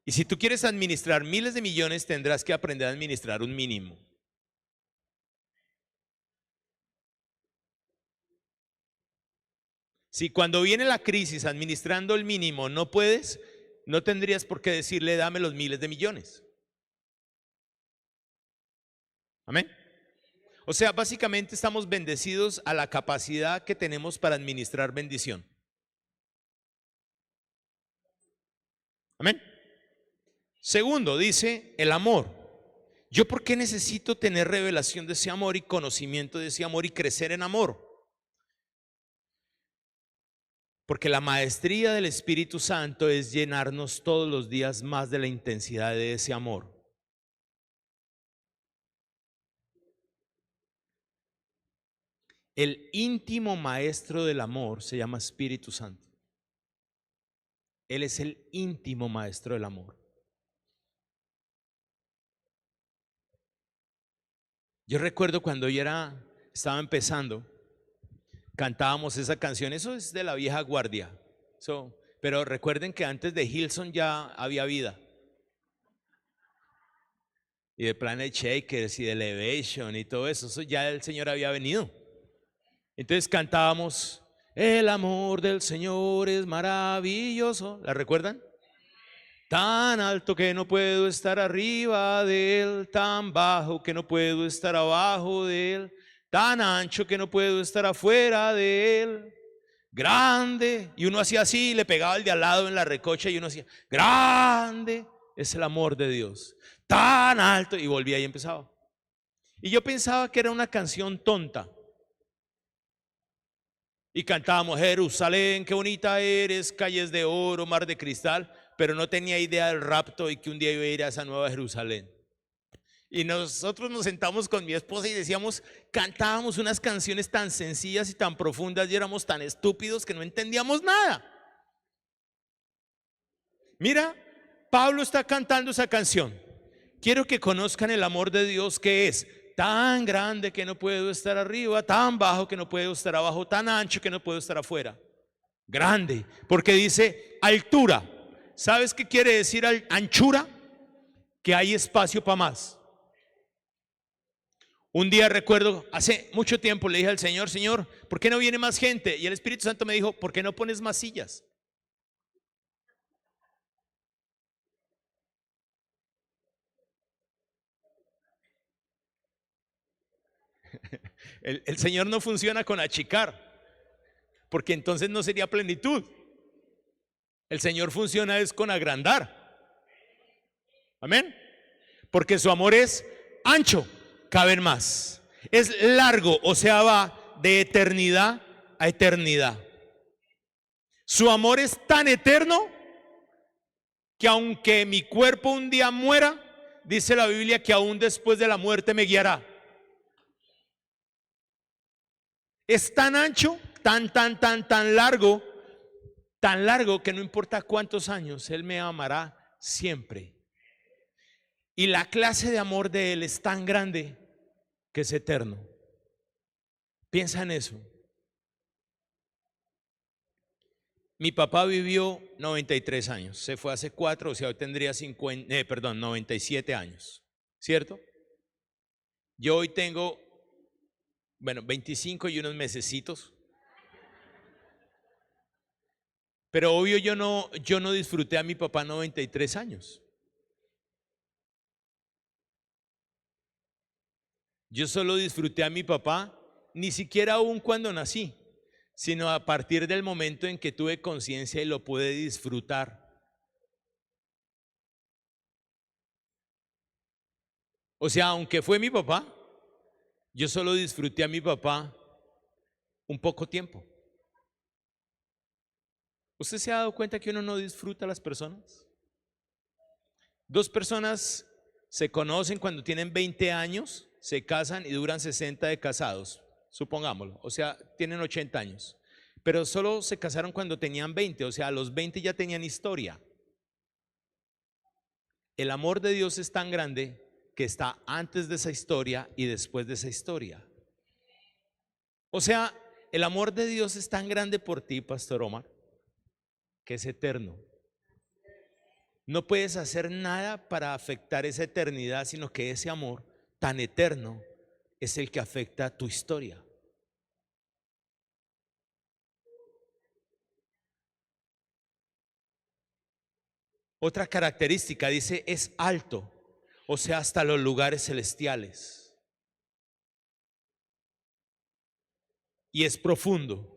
Y si tú quieres administrar miles de millones, tendrás que aprender a administrar un mínimo. Si cuando viene la crisis administrando el mínimo no puedes, no tendrías por qué decirle dame los miles de millones. Amén. O sea, básicamente estamos bendecidos a la capacidad que tenemos para administrar bendición. Amén. Segundo, dice el amor. ¿Yo por qué necesito tener revelación de ese amor y conocimiento de ese amor y crecer en amor? Porque la maestría del Espíritu Santo es llenarnos todos los días más de la intensidad de ese amor. El íntimo maestro del amor se llama Espíritu Santo. Él es el íntimo maestro del amor. Yo recuerdo cuando yo estaba empezando, cantábamos esa canción, eso es de la vieja guardia. Pero recuerden que antes de Hillsong ya había vida. Y de Planet Shakers y de Elevation y todo eso, ya el Señor había venido. Entonces cantábamos, el amor del Señor es maravilloso. ¿La recuerdan? Tan alto que no puedo estar arriba de él, tan bajo que no puedo estar abajo de él, tan ancho que no puedo estar afuera de él, grande. Y uno hacía así, le pegaba el de al lado en la recocha y uno hacía, grande es el amor de Dios, tan alto, y volvía y empezaba. Y yo pensaba que era una canción tonta. Y cantábamos, Jerusalén, qué bonita eres, calles de oro, mar de cristal, pero no tenía idea del rapto y que un día iba a ir a esa nueva Jerusalén. Y nosotros nos sentamos con mi esposa y decíamos, cantábamos unas canciones tan sencillas y tan profundas y éramos tan estúpidos que no entendíamos nada. Mira, Pablo está cantando esa canción. Quiero que conozcan el amor de Dios, que es tan grande que no puedo estar arriba, tan bajo que no puedo estar abajo, tan ancho que no puedo estar afuera. Grande, porque dice altura. ¿Sabes qué quiere decir anchura? Que hay espacio para más. Un día recuerdo, hace mucho tiempo le dije al Señor, Señor, ¿por qué no viene más gente? Y el Espíritu Santo me dijo, ¿por qué no pones más sillas? El Señor no funciona con achicar, porque entonces no sería plenitud. El Señor funciona es con agrandar. Amén. Porque su amor es ancho, caben más. Es largo, o sea, va de eternidad a eternidad. Su amor es tan eterno que aunque mi cuerpo un día muera, dice la Biblia que aún después de la muerte me guiará. Es tan ancho, tan largo que no importa cuántos años, Él me amará siempre. Y la clase de amor de Él es tan grande que es eterno. Piensa en eso. Mi papá vivió 93 años, se fue hace 4, o sea, hoy tendría 97 años, ¿cierto? Yo hoy tengo, 25 y unos mesecitos. Pero obvio yo no disfruté a mi papá 93 años. Yo solo disfruté a mi papá, ni siquiera aún cuando nací, sino a partir del momento en que tuve conciencia y lo pude disfrutar. O sea, aunque fue mi papá, yo solo disfruté a mi papá un poco tiempo. ¿Usted se ha dado cuenta que uno no disfruta a las personas? Dos personas se conocen cuando tienen 20 años, se casan y duran 60 de casados, supongámoslo, o sea, tienen 80 años, pero solo se casaron cuando tenían 20, o sea, a los 20 ya tenían historia. El amor de Dios es tan grande que está antes de esa historia y después de esa historia. O sea, el amor de Dios es tan grande por ti, Pastor Omar, que es eterno. No puedes hacer nada para afectar esa eternidad, sino que ese amor tan eterno es el que afecta tu historia. Otra característica dice es alto, o sea, hasta los lugares celestiales. Y es profundo.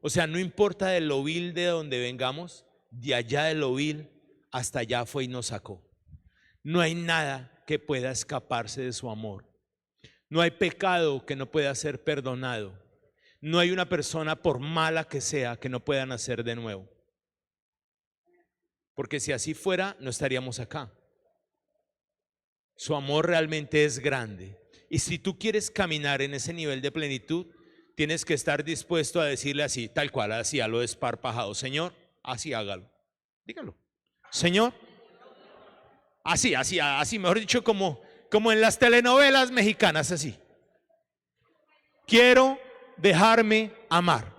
O sea, no importa de lo vil de donde vengamos, de allá de lo vil hasta allá fue y nos sacó. No hay nada que pueda escaparse de su amor. No hay pecado que no pueda ser perdonado. No hay una persona, por mala que sea, que no pueda nacer de nuevo. Porque si así fuera, no estaríamos acá. Su amor realmente es grande. Y si tú quieres caminar en ese nivel de plenitud, tienes que estar dispuesto a decirle así, tal cual, así a lo desparpajado: Señor, así hágalo. Dígalo. Señor, así, mejor dicho, como en las telenovelas mexicanas, así. Quiero dejarme amar.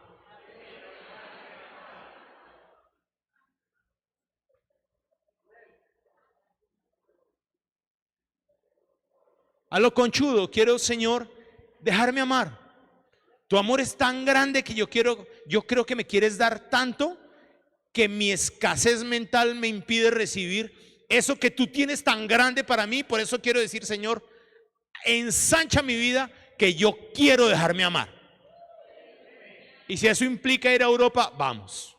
A lo conchudo, quiero, Señor, dejarme amar. Tu amor es tan grande que yo creo que me quieres dar tanto que mi escasez mental me impide recibir eso que tú tienes tan grande para mí. Por eso quiero decir, Señor, ensancha mi vida, que yo quiero dejarme amar. Y si eso implica ir a Europa, vamos.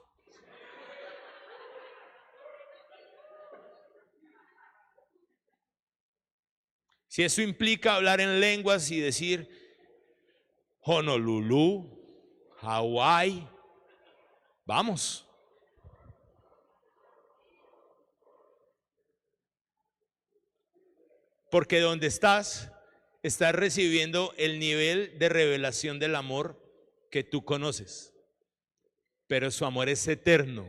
Si eso implica hablar en lenguas y decir Honolulu, Hawái, vamos. Porque donde estás recibiendo el nivel de revelación del amor que tú conoces. Pero su amor es eterno.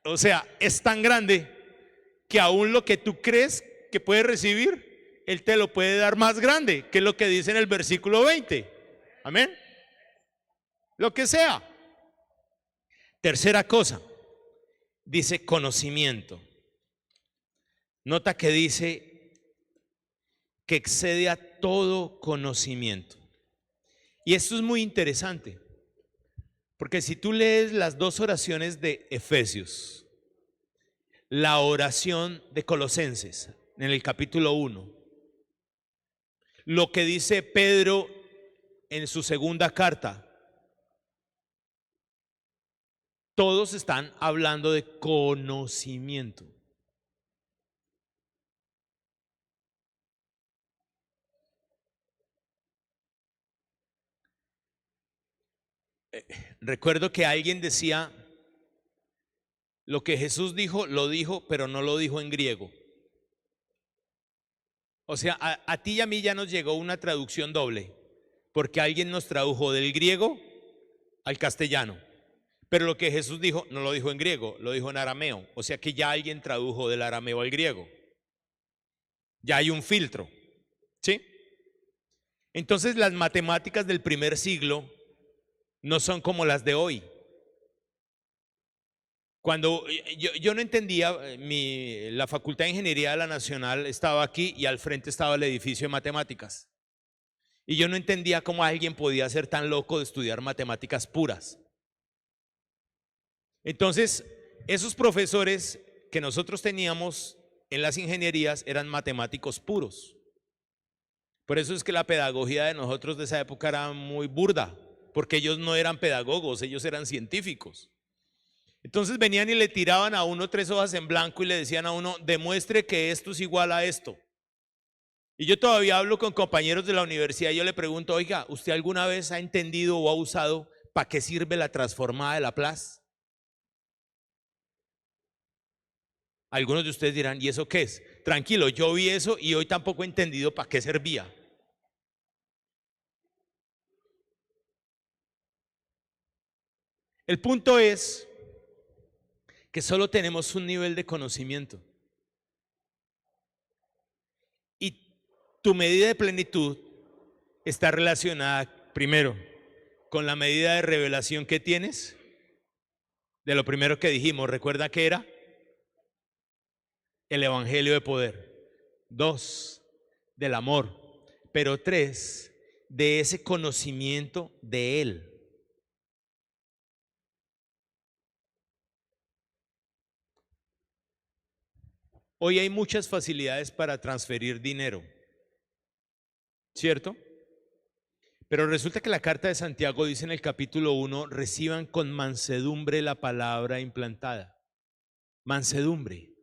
O sea, es tan grande que aún lo que tú crees que puedes recibir, Él te lo puede dar más grande, que es lo que dice en el versículo 20. Amén. Lo que sea. Tercera cosa, dice conocimiento. Nota que dice que excede a todo conocimiento. Y esto es muy interesante, porque si tú lees las dos oraciones de Efesios, la oración de Colosenses en el capítulo 1, lo que dice Pedro en su segunda carta, todos están hablando de conocimiento. Recuerdo que alguien decía, lo que Jesús dijo, lo dijo, pero no lo dijo en griego. O sea, a ti y a mí ya nos llegó una traducción doble, porque alguien nos tradujo del griego al castellano. Pero lo que Jesús dijo, no lo dijo en griego, lo dijo en arameo. O sea que ya alguien tradujo del arameo al griego. Ya hay un filtro, ¿sí? Entonces las matemáticas del primer siglo no son como las de hoy. Cuando yo no entendía, la Facultad de Ingeniería de la Nacional estaba aquí y al frente estaba el edificio de matemáticas. Y yo no entendía cómo alguien podía ser tan loco de estudiar matemáticas puras. Entonces, esos profesores que nosotros teníamos en las ingenierías eran matemáticos puros. Por eso es que la pedagogía de nosotros de esa época era muy burda, porque ellos no eran pedagogos, ellos eran científicos. Entonces venían y le tiraban a uno 3 hojas en blanco y le decían a uno, demuestre que esto es igual a esto. Y yo todavía hablo con compañeros de la universidad y yo le pregunto, oiga, ¿usted alguna vez ha entendido o ha usado para qué sirve la transformada de Laplace? Algunos de ustedes dirán, ¿y eso qué es? Tranquilo, yo vi eso y hoy tampoco he entendido para qué servía. El punto es que solo tenemos un nivel de conocimiento. Y tu medida de plenitud está relacionada, primero, con la medida de revelación que tienes. De lo primero que dijimos, ¿recuerda qué era? El evangelio de poder. 2, del amor. Pero 3, de ese conocimiento de Él. Hoy hay muchas facilidades para transferir dinero, ¿cierto? Pero resulta que la carta de Santiago dice en el capítulo 1, reciban con mansedumbre la palabra implantada. Mansedumbre.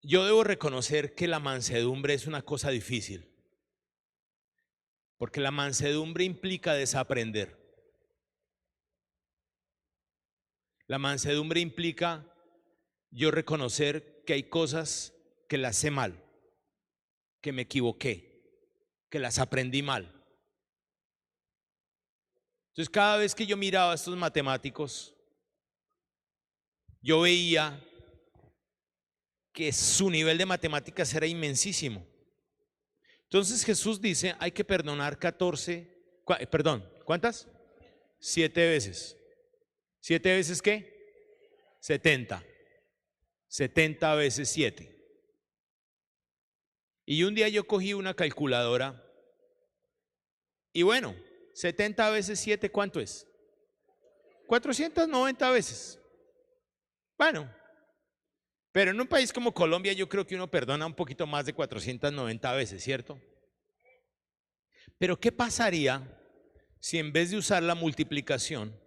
Yo debo reconocer que la mansedumbre es una cosa difícil, porque la mansedumbre implica desaprender. La mansedumbre implica yo reconocer que hay cosas que las sé mal, que me equivoqué, que las aprendí mal. Entonces cada vez que yo miraba a estos matemáticos, yo veía que su nivel de matemáticas era inmensísimo. Entonces Jesús dice, hay que perdonar 14, perdón, ¿cuántas? 7 veces. ¿7 veces qué? 70. 70 veces 7. Y un día yo cogí una calculadora y bueno, 70 veces 7, ¿cuánto es? 490 veces. Bueno, pero en un país como Colombia yo creo que uno perdona un poquito más de 490 veces, ¿cierto? Pero ¿qué pasaría si en vez de usar la multiplicación,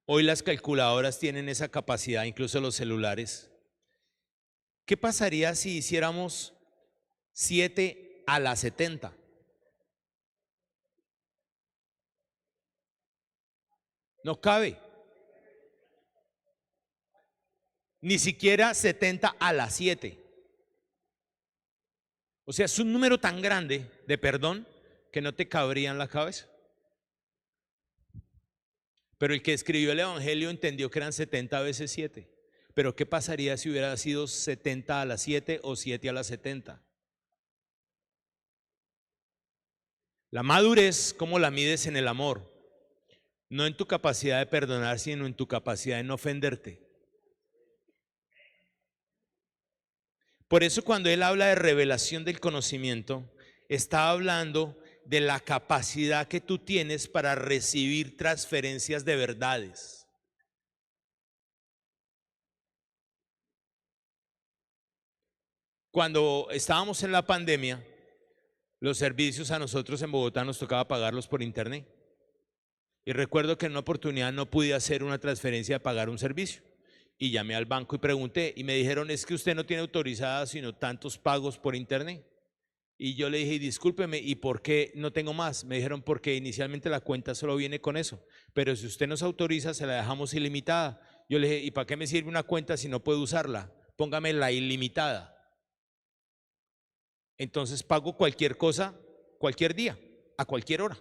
hoy las calculadoras tienen esa capacidad, incluso los celulares? ¿Qué pasaría si hiciéramos 7 a la 70? No cabe. Ni siquiera 70 a la 7. O sea, es un número tan grande de perdón que no te cabría en la cabeza. Pero el que escribió el Evangelio entendió que eran 70 veces 7. Pero ¿qué pasaría si hubiera sido 70 a la 7 o 7 a la 70? La madurez, ¿cómo la mides? En el amor. No en tu capacidad de perdonar, sino en tu capacidad de no ofenderte. Por eso cuando él habla de revelación del conocimiento, está hablando de la capacidad que tú tienes para recibir transferencias de verdades. Cuando estábamos en la pandemia, los servicios a nosotros en Bogotá nos tocaba pagarlos por internet. Y recuerdo que en una oportunidad no pude hacer una transferencia de pagar un servicio. Y llamé al banco y pregunté y me dijeron, es que usted no tiene autorizada sino tantos pagos por internet. Y yo le dije, discúlpeme, ¿y por qué no tengo más? Me dijeron, porque inicialmente la cuenta solo viene con eso, pero si usted nos autoriza, se la dejamos ilimitada. Yo le dije, ¿y para qué me sirve una cuenta si no puedo usarla? Póngame la ilimitada. Entonces pago cualquier cosa, cualquier día, a cualquier hora,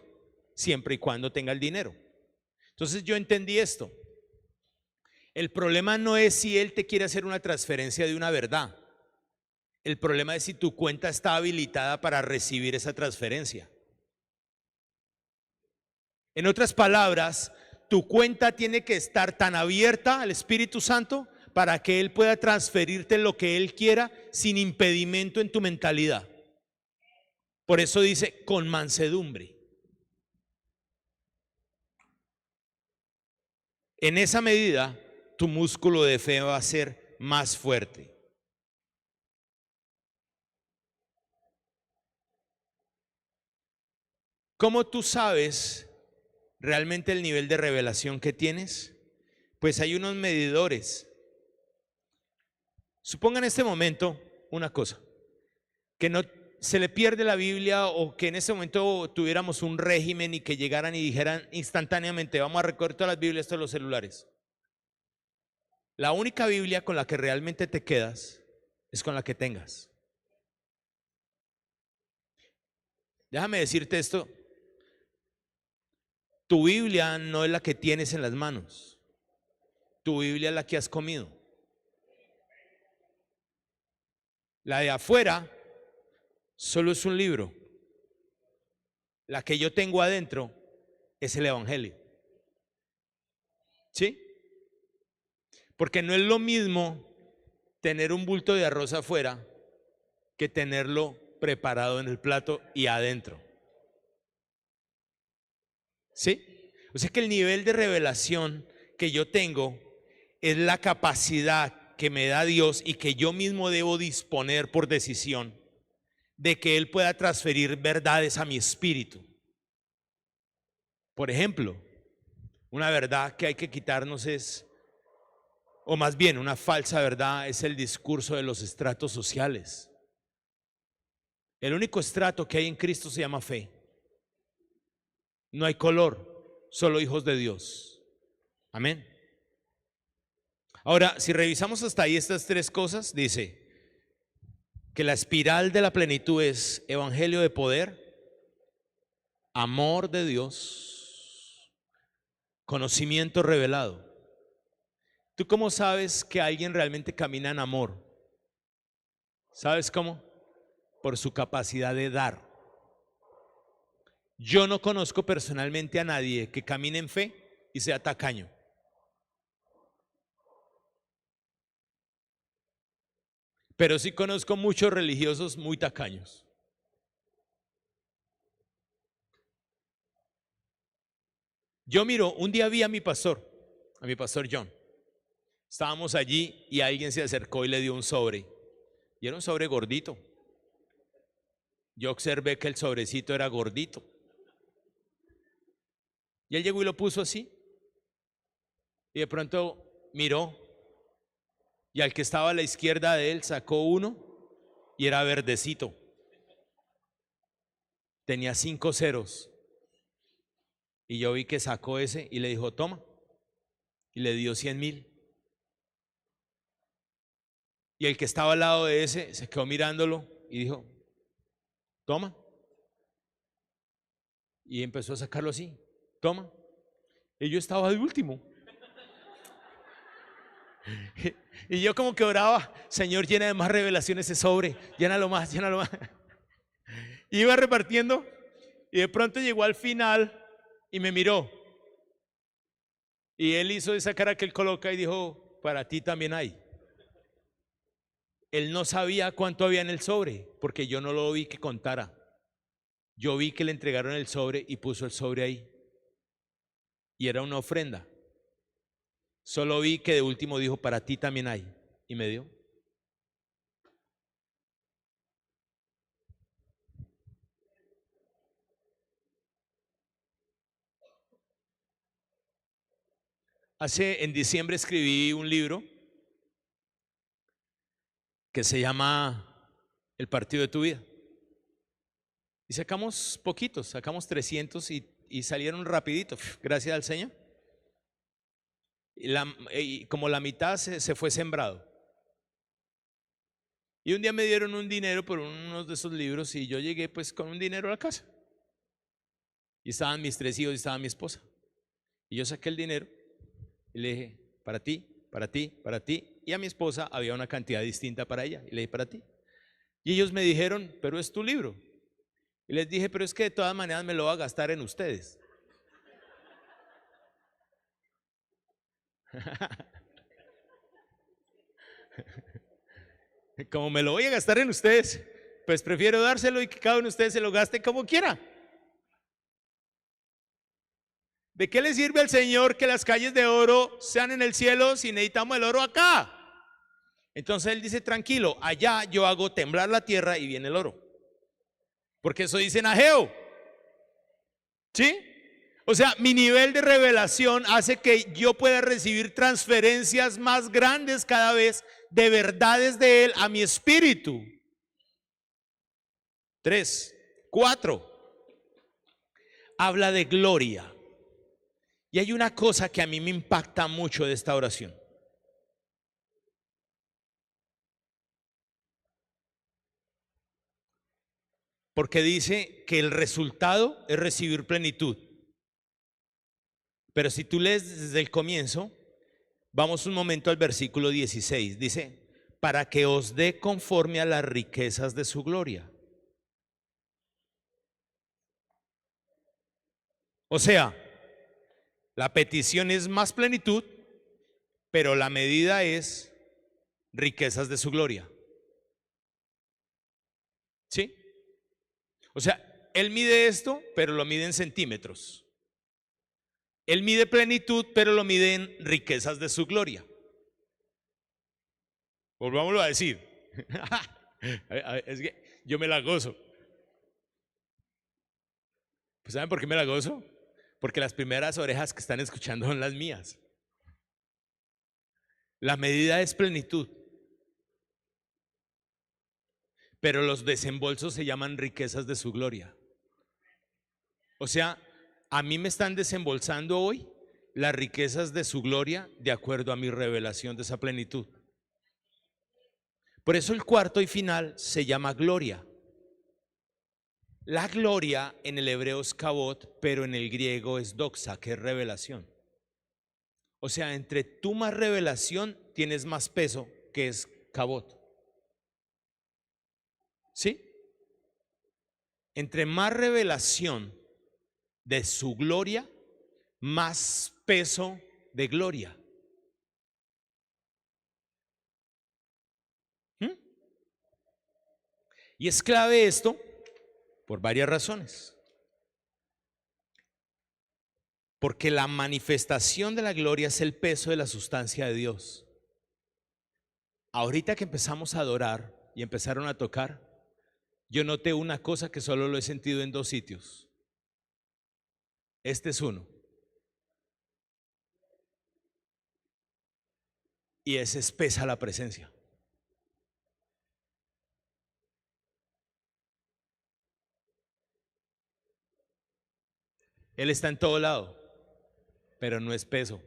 siempre y cuando tenga el dinero. Entonces yo entendí esto. El problema no es si él te quiere hacer una transferencia de una verdad. El problema es si tu cuenta está habilitada para recibir esa transferencia. En otras palabras, tu cuenta tiene que estar tan abierta al Espíritu Santo para que Él pueda transferirte lo que Él quiera sin impedimento en tu mentalidad. Por eso dice, con mansedumbre. en esa medida tu músculo de fe va a ser más fuerte. ¿Cómo tú sabes realmente el nivel de revelación que tienes? Pues hay unos medidores. Suponga en este momento una cosa, que no se le pierde la Biblia o que en este momento tuviéramos un régimen y que llegaran y dijeran instantáneamente, vamos a recoger todas las Biblias de los celulares. La única Biblia con la que realmente te quedas es con la que tengas. Déjame decirte esto, tu Biblia no es la que tienes en las manos, tu Biblia es la que has comido. La de afuera solo es un libro, la que yo tengo adentro es el Evangelio. ¿Sí? Porque no es lo mismo tener un bulto de arroz afuera que tenerlo preparado en el plato y adentro. ¿Sí? O sea que el nivel de revelación que yo tengo es la capacidad que me da Dios y que yo mismo debo disponer por decisión de que Él pueda transferir verdades a mi espíritu. Por ejemplo, una verdad que hay que quitarnos es, o más bien una falsa verdad, es el discurso de los estratos sociales. El único estrato que hay en Cristo se llama fe. No hay color, solo hijos de Dios. Amén. Ahora, si revisamos hasta ahí estas tres cosas, dice que la espiral de la plenitud es evangelio de poder, amor de Dios, conocimiento revelado. ¿Tú cómo sabes que alguien realmente camina en amor? ¿Sabes cómo? Por su capacidad de dar. Yo no conozco personalmente a nadie que camine en fe y sea tacaño. Pero sí conozco muchos religiosos muy tacaños. Yo miro, un día vi a mi pastor John. Estábamos allí y alguien se acercó y le dio un sobre. Y era un sobre gordito. Yo observé que el sobrecito era gordito. Y él llegó y lo puso así. Y de pronto miró. Y al que estaba a la izquierda de él sacó uno y era verdecito. Tenía 5 ceros. Y yo vi que sacó ese y le dijo, toma. Y le dio 100,000. Y el que estaba al lado de ese se quedó mirándolo y dijo, toma. Y empezó a sacarlo así, toma. Y yo estaba de último. Y yo como que oraba, Señor, llena de más revelaciones ese sobre, llénalo más, llénalo más. Y iba repartiendo y de pronto llegó al final y me miró. Y él hizo esa cara que él coloca y dijo, para ti también hay. Él no sabía cuánto había en el sobre, porque yo no lo vi que contara. Yo vi que le entregaron el sobre y puso el sobre ahí. Y era una ofrenda. Solo vi que de último dijo, para ti también hay. Y me dio. En diciembre escribí un libro que se llama El partido de tu vida. Y sacamos poquitos, sacamos 300 y salieron rapidito, gracias al Señor. Y como la mitad se fue sembrado. Y un día me dieron un dinero por uno de esos libros y yo llegué pues con un dinero a la casa. Y estaban mis 3 hijos y estaba mi esposa. Y yo saqué el dinero y le dije, para ti, para ti, para ti. Y a mi esposa había una cantidad distinta para ella. Y le dije, para ti. Y ellos me dijeron, pero es tu libro. Y les dije, pero es que de todas maneras me lo va a gastar en ustedes. Como me lo voy a gastar en ustedes, pues prefiero dárselo y que cada uno de ustedes se lo gaste como quiera. ¿De qué le sirve al Señor que las calles de oro sean en el cielo si necesitamos el oro acá? Entonces Él dice, tranquilo, allá yo hago temblar la tierra y viene el oro. Porque eso dice en Ageo. ¿Sí? O sea, mi nivel de revelación hace que yo pueda recibir transferencias más grandes cada vez de verdades de Él a mi espíritu. 3, 4. Habla de gloria. Y hay una cosa que a mí me impacta mucho de esta oración. Porque dice que el resultado es recibir plenitud. Pero si tú lees desde el comienzo, vamos un momento al versículo 16. Dice, para que os dé conforme a las riquezas de su gloria. O sea, la petición es más plenitud, pero la medida es riquezas de su gloria. ¿Sí? O sea, Él mide esto, pero lo mide en centímetros. Él mide plenitud, pero lo mide en riquezas de su gloria. Volvámoslo a decir. Es que yo me la gozo. Pues ¿saben por qué me la gozo? Porque las primeras orejas que están escuchando son las mías. La medida es plenitud, pero los desembolsos se llaman riquezas de su gloria. O sea, a mí me están desembolsando hoy las riquezas de su gloria de acuerdo a mi revelación de esa plenitud. Por eso el cuarto y final se llama gloria. La gloria en el hebreo es kabod, pero en el griego es doxa, que es revelación. O sea, entre tú más revelación tienes más peso, que es kabod. ¿Sí? Entre más revelación de su gloria, más peso de gloria. Y es clave esto por varias razones. Porque la manifestación de la gloria es el peso de la sustancia de Dios. Ahorita que empezamos a adorar y empezaron a tocar, yo noté una cosa que solo lo he sentido en 2 sitios. Este es uno. Y es espesa la presencia. Él está en todo lado, pero no es peso.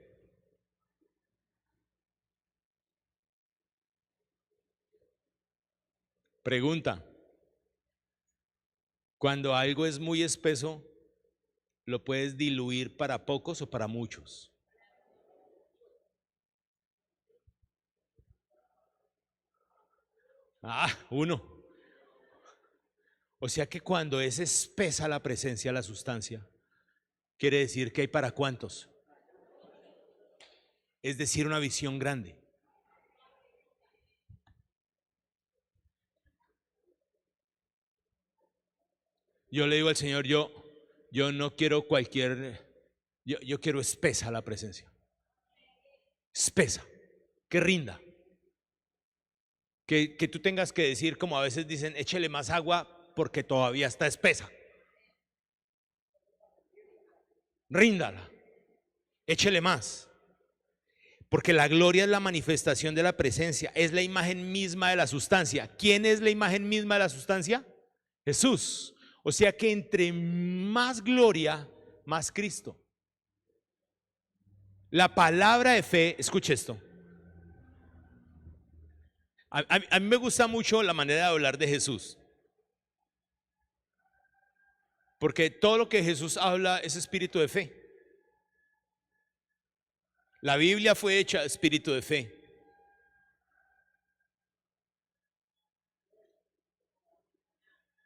Pregunta: cuando algo es muy espeso, ¿lo puedes diluir para pocos o para muchos? Uno. O sea que cuando es espesa la presencia, la sustancia, quiere decir que hay para cuántos. Es decir, una visión grande. Yo le digo al Señor, yo no quiero yo quiero espesa la presencia. Espesa, que rinda. Que tú tengas que decir, como a veces dicen, échele más agua porque todavía está espesa. Ríndala, échele más. Porque la gloria es la manifestación de la presencia, es la imagen misma de la sustancia. ¿Quién es la imagen misma de la sustancia? Jesús. O sea que entre más gloria, más Cristo. La palabra de fe, escuche esto. A mí me gusta mucho la manera de hablar de Jesús. Porque todo lo que Jesús habla es espíritu de fe. La Biblia fue hecha espíritu de fe.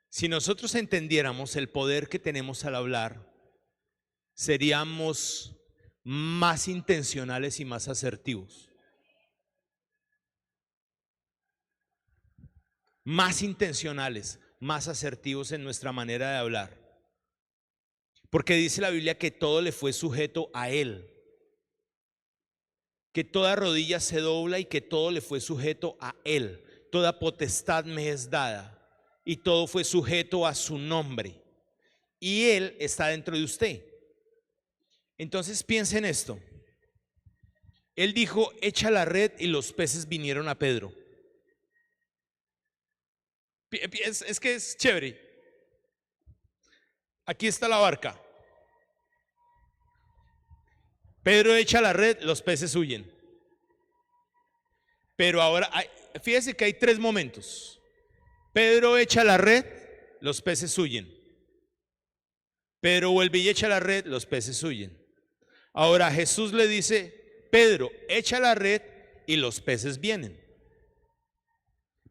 Si nosotros entendiéramos el poder que tenemos al hablar, seríamos más intencionales y más asertivos. Más intencionales, más asertivos en nuestra manera de hablar. Porque dice la Biblia que todo le fue sujeto a Él, que toda rodilla se dobla y que todo le fue sujeto a Él. Toda potestad me es dada y todo fue sujeto a su nombre. Y Él está dentro de usted. Entonces piensa en esto. Él dijo, echa la red, y los peces vinieron a Pedro. Es que es chévere. Aquí está la barca. Pedro echa la red, los peces huyen. Pero ahora, fíjese que hay tres momentos. Pedro echa la red, los peces huyen. Pedro vuelve y echa la red, los peces huyen. Ahora Jesús le dice, Pedro, echa la red y los peces vienen.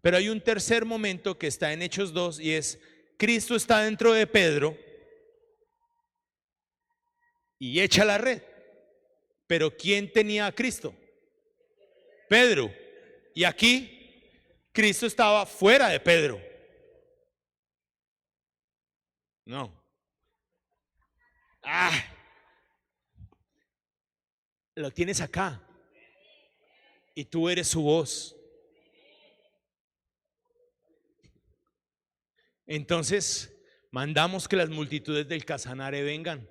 Pero hay un tercer momento que está en Hechos 2 y es, Cristo está dentro de Pedro y echa la red. Pero ¿quién tenía a Cristo? Pedro. Y aquí Cristo estaba fuera de Pedro. No. Lo tienes acá. Y tú eres su voz. Entonces, mandamos que las multitudes del Casanare vengan.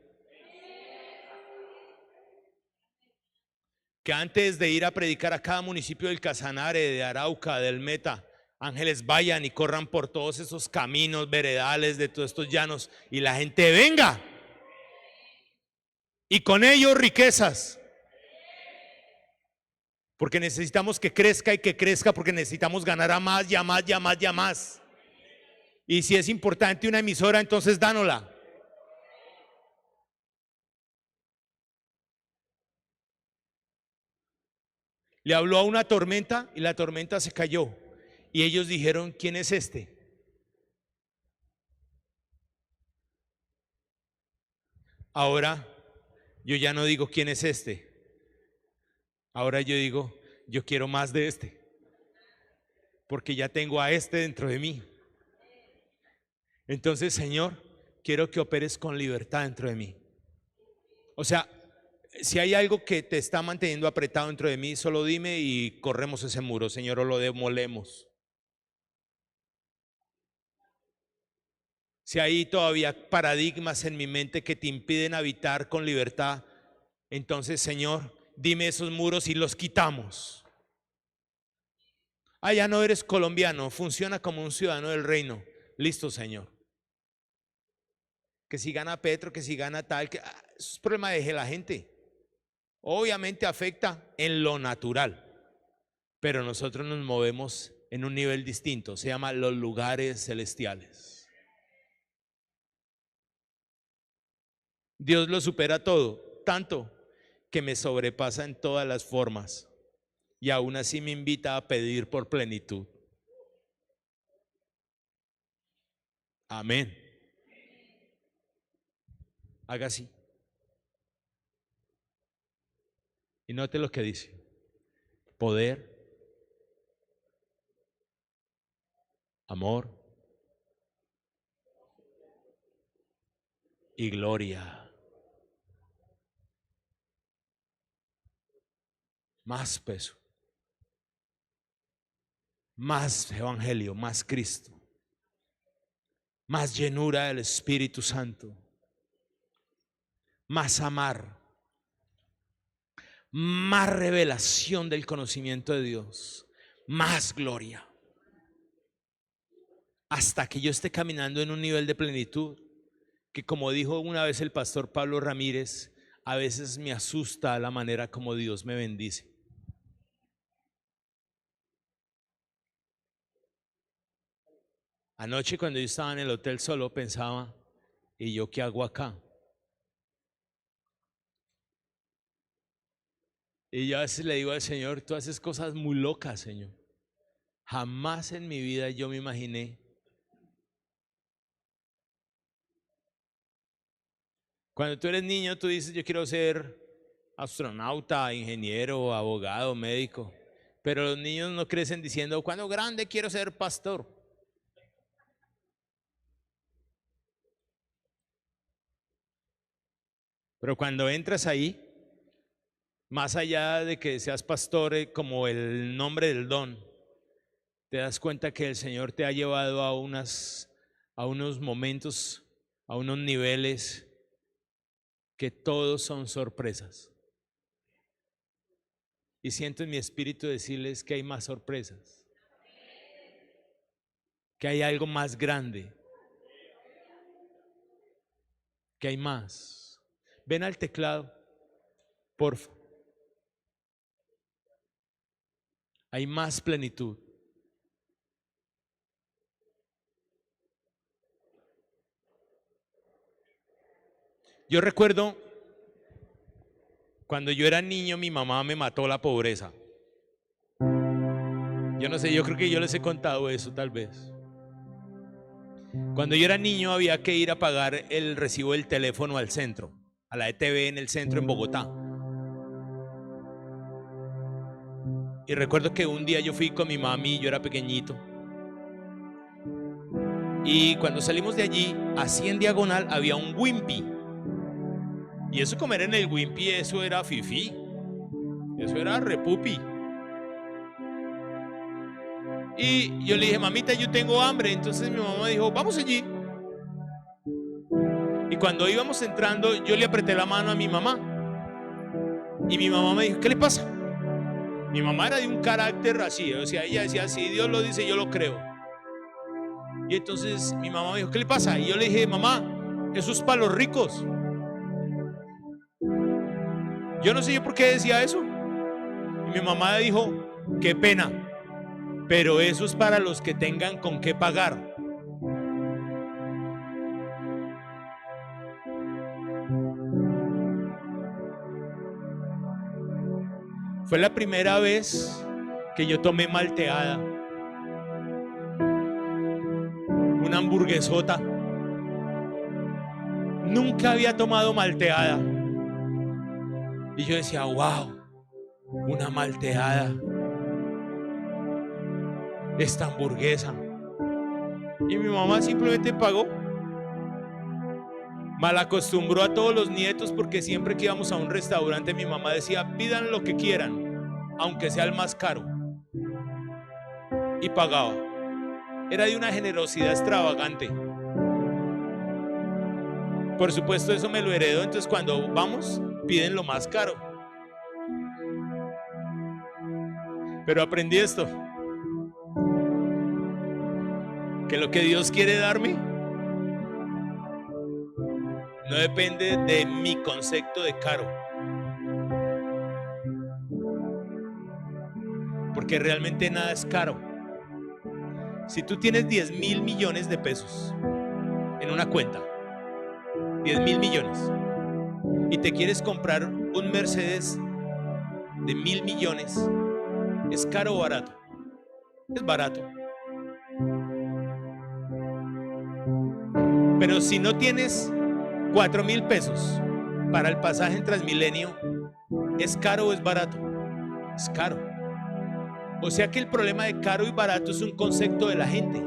Que antes de ir a predicar a cada municipio del Casanare, de Arauca, del Meta, ángeles vayan y corran por todos esos caminos, veredales, de todos estos llanos, y la gente venga. Y con ellos riquezas. Porque necesitamos que crezca y que crezca, porque necesitamos ganar a más y a más y a más y a más. Y si es importante una emisora, entonces dánosla. Le habló a una tormenta y la tormenta se cayó. Y ellos dijeron, ¿quién es este? Ahora yo ya no digo quién es este. Ahora yo digo, yo quiero más de este. Porque ya tengo a este dentro de mí. Entonces, Señor, quiero que operes con libertad dentro de mí. O sea, si hay algo que te está manteniendo apretado dentro de mí, solo dime y corremos ese muro, Señor, o lo demolemos. Si hay todavía paradigmas en mi mente que te impiden habitar con libertad, entonces, Señor, dime esos muros y los quitamos. Ya no eres colombiano, funciona como un ciudadano del reino. Listo, Señor. Que si gana Petro, que si gana tal, que eso es problema de la gente. Obviamente afecta en lo natural, pero nosotros nos movemos en un nivel distinto, se llama los lugares celestiales. Dios lo supera todo, tanto que me sobrepasa en todas las formas y aún así me invita a pedir por plenitud. Amén. Haga así. Y note lo que dice: poder, amor y gloria. Más peso, más evangelio, más Cristo, más llenura del Espíritu Santo, más amar, más revelación del conocimiento de Dios, más gloria, hasta que yo esté caminando en un nivel de plenitud que, como dijo una vez el pastor Pablo Ramírez, a veces me asusta la manera como Dios me bendice. Anoche, cuando yo estaba en el hotel solo, pensaba, ¿y yo qué hago acá? Y yo a veces le digo al Señor, tú haces cosas muy locas, Señor. Jamás en mi vida yo me imaginé. Cuando tú eres niño, tú dices, yo quiero ser astronauta, ingeniero, abogado, médico. Pero los niños no crecen diciendo, cuando grande quiero ser pastor. Pero cuando entras ahí, más allá de que seas pastor como el nombre del don, te das cuenta que el Señor te ha llevado a unos momentos, a unos niveles que todos son sorpresas. Y siento en mi espíritu decirles que hay más sorpresas, que hay algo más grande, que hay más. Ven al teclado, porfa. Hay más plenitud. Yo recuerdo cuando yo era niño, mi mamá me mató la pobreza. Yo no sé, yo creo que yo les he contado eso tal vez. Cuando yo era niño había que ir a pagar el recibo del teléfono al centro, a la ETV en el centro en Bogotá. Y recuerdo que un día yo fui con mi mami, yo era pequeñito. Y cuando salimos de allí, así en diagonal había un Wimpy. Y eso comer en el Wimpy, eso era fifí. Eso era repupi. Y yo le dije, mamita, yo tengo hambre. Entonces mi mamá dijo, vamos allí. Y cuando íbamos entrando, yo le apreté la mano a mi mamá. Y mi mamá me dijo, ¿qué le pasa? Mi mamá era de un carácter así, o sea, ella decía, si Dios lo dice, yo lo creo. Y entonces mi mamá me dijo, ¿qué le pasa? Y yo le dije, mamá, eso es para los ricos. Yo no sé yo por qué decía eso. Y mi mamá dijo, qué pena, pero eso es para los que tengan con qué pagar. Fue la primera vez que yo tomé malteada, una hamburguesota. Nunca había tomado malteada. Y yo decía, wow, una malteada, esta hamburguesa. Y mi mamá simplemente pagó. Malacostumbró a todos los nietos porque siempre que íbamos a un restaurante mi mamá decía, pidan lo que quieran, aunque sea el más caro. Y pagaba. Era de una generosidad extravagante. Por supuesto eso me lo heredó, entonces cuando vamos piden lo más caro. Pero aprendí esto, que lo que Dios quiere darme no depende de mi concepto de caro, porque realmente nada es caro. Si tú tienes 10.000 millones de pesos en una cuenta, 10.000 millones, y te quieres comprar un Mercedes de 1.000 millones, ¿es caro o barato? Es barato. Pero si no tienes 4.000 pesos para el pasaje en Transmilenio, ¿es caro o es barato? Es caro. O sea que el problema de caro y barato es un concepto de la gente.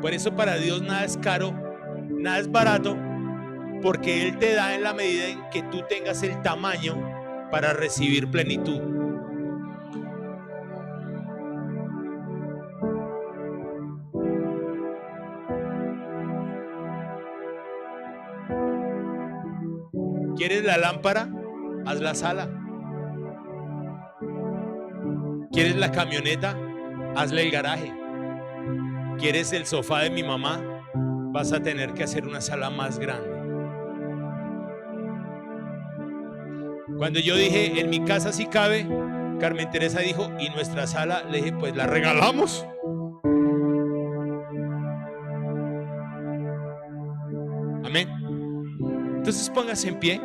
Por eso para Dios nada es caro, nada es barato, porque Él te da en la medida en que tú tengas el tamaño para recibir plenitud. ¿Quieres la lámpara? Haz la sala. ¿Quieres la camioneta? Hazle el garaje. ¿Quieres el sofá de mi mamá? Vas a tener que hacer una sala más grande. Cuando yo dije, en mi casa sí cabe, Carmen Teresa dijo, ¿y nuestra sala? Le dije, pues la regalamos. Amén. Entonces póngase en pie.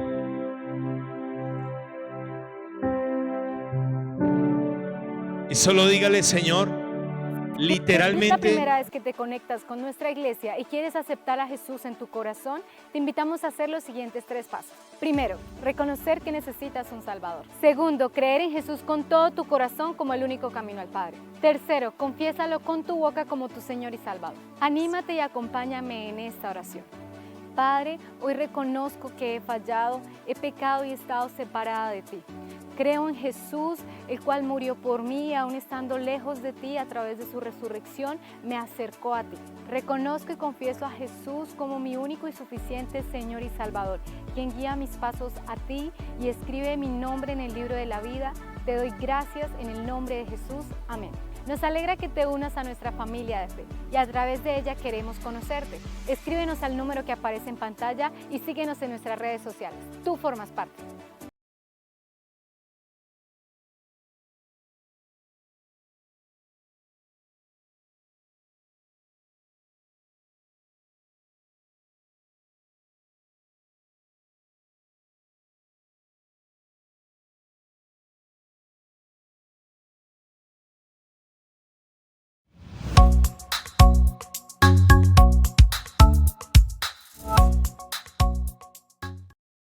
Y solo dígale, Señor, literalmente. Si es la primera vez que te conectas con nuestra iglesia y quieres aceptar a Jesús en tu corazón, te invitamos a hacer los siguientes 3 pasos. Primero, reconocer que necesitas un Salvador. Segundo, creer en Jesús con todo tu corazón como el único camino al Padre. Tercero, confiésalo con tu boca como tu Señor y Salvador. Anímate y acompáñame en esta oración. Padre, hoy reconozco que he fallado, he pecado y he estado separada de ti. Creo en Jesús, el cual murió por mí, aun estando lejos de ti, a través de su resurrección, me acercó a ti. Reconozco y confieso a Jesús como mi único y suficiente Señor y Salvador, quien guía mis pasos a ti y escribe mi nombre en el libro de la vida. Te doy gracias en el nombre de Jesús. Amén. Nos alegra que te unas a nuestra familia de fe y a través de ella queremos conocerte. Escríbenos al número que aparece en pantalla y síguenos en nuestras redes sociales. Tú formas parte.